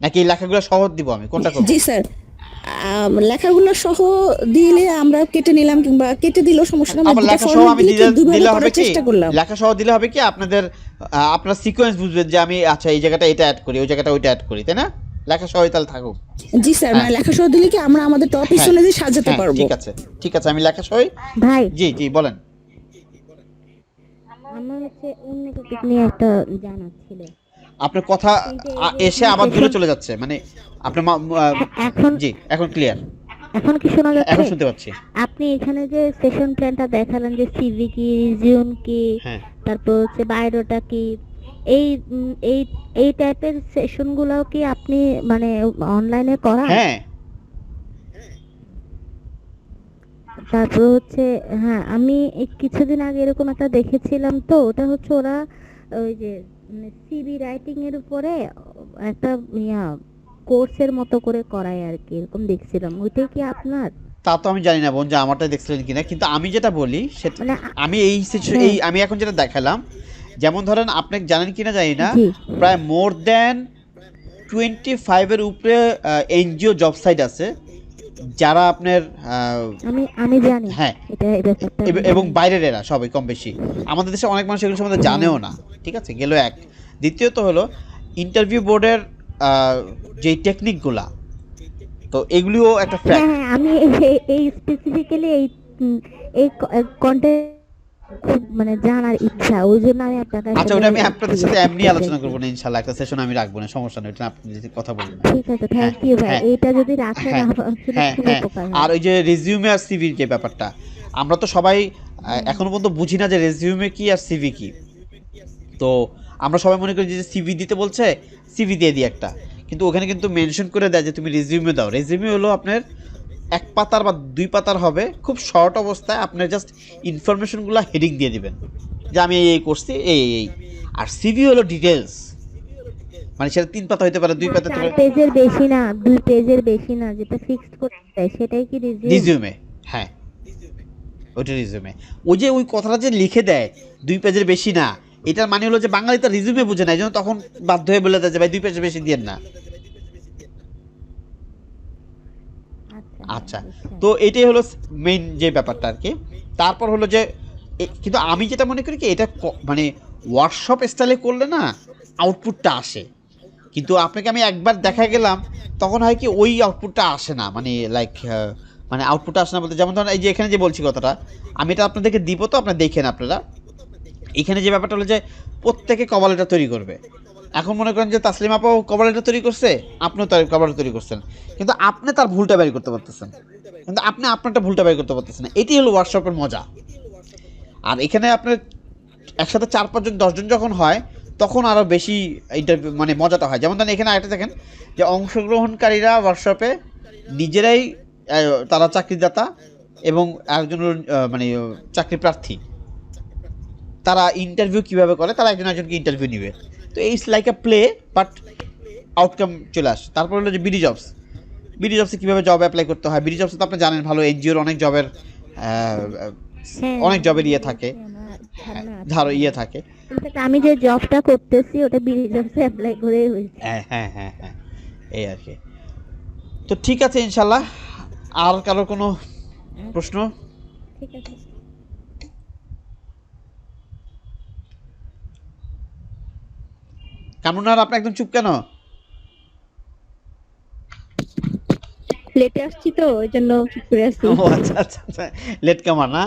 নাকি এই লেখাগুলো সহ দিব, আমি কোনটা করব? জি স্যার, লেখাগুলো সহ দিলে আমরা কেটে নিলাম, কিংবা কেটে দিলেও সমস্যা না, আবার দুটো লেখা সহ ফরম্যাট আমি দিয়ে দুইভাবে দিলে হবে করার কি, চেষ্টা করলাম। লেখা সহ দিলে হবে কি আপনাদের আপনারা সিকোয়েন্স বুঝবেন যে আমি আচ্ছা এই জায়গাটা এটা অ্যাড করি, ওই জায়গাটা ওইটা অ্যাড করি, তাই না? লেখা সহই তাহলে থাকুক। জি স্যার, মানে হ্যাঁ। লেখা সহ দিলে কি আমরা আমাদের টপিক হ্যাঁ, অনুযায়ী সাজাতে হ্যাঁ, পারবো। ঠিক আছে, আমি লেখা সহই। ভাই জি জি বলেন। আমার হচ্ছে অন্য টপিক নিয়ে একটা জানার ছিল। আপনার কথা কিন্তু এই যে এসে এখানে আবার দূরে সেশন চলে যাচ্ছে, মানে আপনার এখন জি এখন ক্লিয়ার, এখন কি শোনা এখন যাচ্ছে? শুনতে পাচ্ছি। আপনি এখানে যে সেশন প্ল্যানটা দেখালেন যে সিভি কি, রিজিউম কি, হ্যাঁ তারপর হচ্ছে বায়োডাটা কি, এই এই এই টাইপের সেশনগুলোও কি আপনি মানে অনলাইনে করান? হ্যাঁ তারপর হচ্ছে হ্যাঁ, আমি এই কিছুদিন আগে এরকম একটা দেখেছিলাম, তো ওটা হচ্ছে ওরা ওই যে সিভি রাইটিং এর উপরে একটা কোর্সের মতো করে করায় আর কি, এরকম দেখছিলাম। ওইটাই কি আপনার? তা তো আমি জানি না বোন যে আমারটাই দেখছিলেন কিনা, কিন্তু আমি যেটা বলি সেটা মানে আমি হ্যাঁ, আমি এখন যেটা দেখালাম, যেমন ধরেন আপনি জানেন কিনা জানি না, জি প্রায় মোর দ্যান 25-এর উপরে এনজিও জব সাইট আছে যারা আপনার আমি জানি, হ্যাঁ এটা এই ব্যাপারটা আমি এবং জানি। বাইরের এরা সবাই কম বেশি। আমাদের দেশে অনেক মানুষ এগুলো সম্বন্ধে হ্যাঁ জানেও না, ঠিক আছে, গেল এক। দ্বিতীয়ত হলো ইন্টারভিউ বোর্ডের যেই টেকনিকগুলা, তো এগুলিও একটা হ্যাঁ ফ্যাক্ট। হ্যাঁ, আমি এই স্পেসিফিক্যালি উম, এই কন্টেন্ট খুব মানে জানার ইচ্ছা, ওই জন্য আমি আপনার আচ্ছা, সাথে ওটা আমি একটু আপনাদের সাথে এমনি জিজ্ঞেস আলোচনা করছি। করবো না ইনশাল্লাহ, একটা সেশন আমি রাখবো না, সমস্যা নেই, এটা আপনি যদি কথা বলবেন। ঠিক আছে, হ্যাঁ থ্যাংক ইউ ভাই, হ্যাঁ এইটা যদি রাখেন হ্যাঁ আমার আসলে হ্যাঁ খুব হ্যাঁ উপকার আর হয়। ওই যে রেজিউমে আর সিভির যে ব্যাপারটা, আমরা তো সবাই এখনো পর্যন্ত বুঝি না যে রেজিউমে কি আর সিভি কি। তো আমরা সবাই মনে করি যে সিভি দিতে বলছে, সিভি দিয়ে দিই একটা, কিন্তু ওখানে কিন্তু মেনশন করে দেয় যে তুমি রেজিউমে দাও। রেজিউমে হলো আপনার 1 পাতার বা 2 পাতার হবে, খুব শর্ট অবস্থায় আপনার জাস্ট ইনফরমেশনগুলো হেডিং দিয়ে দিবেন যে আমি এই করছি এই। আর সিভি হলো ডিটেলস, মানে সেটা 3 পাতা হতে পারে, 2 পাতা হতে 4 পারে। পেজের বেশি না, 2 পেজের বেশি না, যেটা ফিক্সড করতে দেয় সেটাই কি রিজিউম? রিজিউমে, হ্যাঁ ওইটা রিজিউমে। ওই যে ওই কথাটা যে লিখে দেয় 2 পেজের বেশি না, এটার মানে হলো যে বাঙালি তার রিজিউমে বুঝে না, এই জন্য তখন বাধ্য হয়ে বলে দেয় যে ভাই 2 পেজের বেশি দিয়েন না। আচ্ছা হ্যাঁ, আচ্ছা, বুঝছেন। তো এটাই হলো মেইন যে ব্যাপারটা আর কি। তারপর হলো যে কিন্তু আমি যেটা মনে করি কি, এটা মানে ওয়ার্কশপ স্টাইলে করলে না আউটপুটটা আসে, কিন্তু আপনাকে আমি একবার দেখা গেলাম তখন হয় কি ওই আউটপুটটা আসে না, মানে লাইক মানে আউটপুটটা আসে না বলতে, যেমন ধরেন এই যে এখানে যে বলছি কথাটা, আমি এটা আপনাদেরকে দিব, তো আপনারা দেখেন। আপনারা এখানে যে ব্যাপারটা হলো যে প্রত্যেকে কভার লেটার তৈরি করবে। এখন মনে করেন যে তাসলিম আপাও কভার লেটার তৈরি করছে, আপনিও তার কভার লেটার তৈরি করছেন, কিন্তু আপনি তার ভুলটা বের করতে পারতেছেন, কিন্তু আপনি আপনারটা ভুলটা বের করতে পারতেছেন না। এটাই হলো ওয়ার্কশপের মজা। আর এখানে আপনার একসাথে 4-5 জন 10 জন যখন হয় তখন আরও বেশি ইন্টারভিউ মানে মজাটা হয়। যেমন ধরেন এখানে আরেকটা দেখেন যে অংশগ্রহণকারীরা ওয়ার্কশপে নিজেরাই তারা চাকরিদাতা এবং একজন মানে চাকরি প্রার্থী, তারা ইন্টারভিউ কিভাবে করে, তারা একজন একজনকে ইন্টারভিউ নিবে। তো it's like a play, but outcome চলে আসে। তারপর হলো যে বিডি জবস, বিডি জবসে কীভাবে জব অ্যাপ্লাই করতে হয়। বিডি জবসে তো আপনি জানেন ভালো, এনজিওর অনেক জবের হ্যাঁ অনেক জবের ইয়ে থাকে, মোটামুটি আমার ধারণা আছে। ধারো ইয়ে থাকে। ইনফ্যাক্ট আমি যে জবটা করতেছি ওটা বিডি জবসে অ্যাপ্লাই করেই হয়েছে। হ্যাঁ হ্যাঁ হ্যাঁ হ্যাঁ এই আর কি। তো ঠিক আছে ইনশাল্লাহ। আর কারো কোনো প্রশ্ন? ঠিক আছে। কামরুনার আপনি একদম চুপ কেন? লেটে আসছি তো ওই জন্য চুপ করে আছি। ও আচ্ছা আচ্ছা আচ্ছা, লেট কামার না।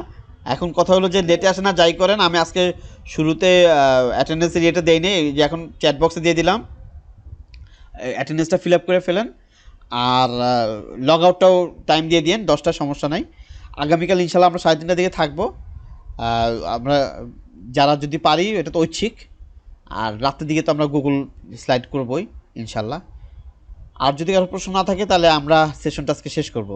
এখন কথা হলো যে লেটে আসে না যাই করেন, আমি আজকে শুরুতে অ্যাটেন্ডেন্সের ইয়েটা দেই নেই, যে এখন চ্যাট বক্সে দিয়ে দিলাম, অ্যাটেন্ডেন্সটা ফিল আপ করে ফেলেন। আর লগ আউটটাও টাইম দিয়ে দিন 10টার, সমস্যা নাই। আগামীকাল ইনশাল্লাহ আমরা 3:30টার দিকে থাকবো। আমরা যারা যদি পারি, এটা তো ঐচ্ছিক, আর রাতের দিকে তো আমরা গুগল স্লাইড করবই ইনশাল্লাহ। আর যদি কারো প্রশ্ন না থাকে তাহলে আমরা সেশনটা আজকে শেষ করব।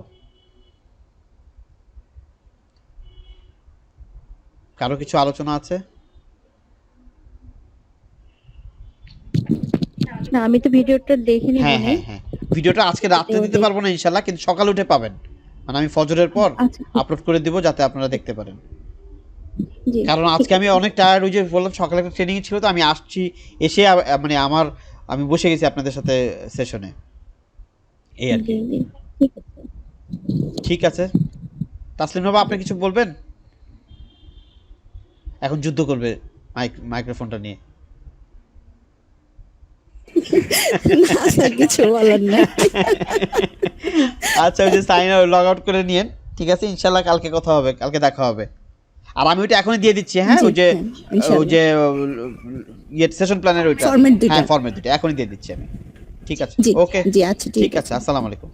কারো কিছু আলোচনা আছে? না, আমি তো ভিডিওটা দেখিনি হ্যাঁ মনে। হ্যাঁ হ্যাঁ, ভিডিওটা আজকে রাত্রে দিতে পারবো না ইনশাল্লাহ, কিন্তু সকালে উঠে পাবেন, মানে আমি ফজরের পর আচ্ছা আপলোড করে দিব যাতে আপনারা দেখতে পারেন। জি, কারণ আজকে আমি অনেক টায়ার্ড, ওই যে বললাম সকালে একটা ট্রেনিং ছিল, তো আমি আসছি, এসে মানে আমি বসে গেছি আপনাদের সাথে সেশনে, এই আর জি কি। জি, ঠিক আছে। ঠিক আছে, তাসলিম বাবা আপনি কিছু বলবেন? এখন যুদ্ধ করবে মাইক্রোফোনটা নিয়ে। না স্যার, কিছু বলার নাই। আচ্ছা, ওই যে সাইন লগ আউট করে নিয়েন, ঠিক আছে? ইনশাল্লাহ কালকে কথা হবে, কালকে দেখা হবে। আর আমি ওইটা এখনই দিয়ে দিচ্ছি, হ্যাঁ? জি, ওই যে হ্যাঁ, ইনশাল্লাহ। ওই যে ইয়ে সেশন প্ল্যানের ওইটা, ফরম্যাট দুইটা। হ্যাঁ ফরম্যাট দুইটা এখনই দিয়ে দিচ্ছি আমি। ঠিক আছে, জি ওকে, জি, আচ্ছা ঠিক আছে, আসসালামু আলাইকুম।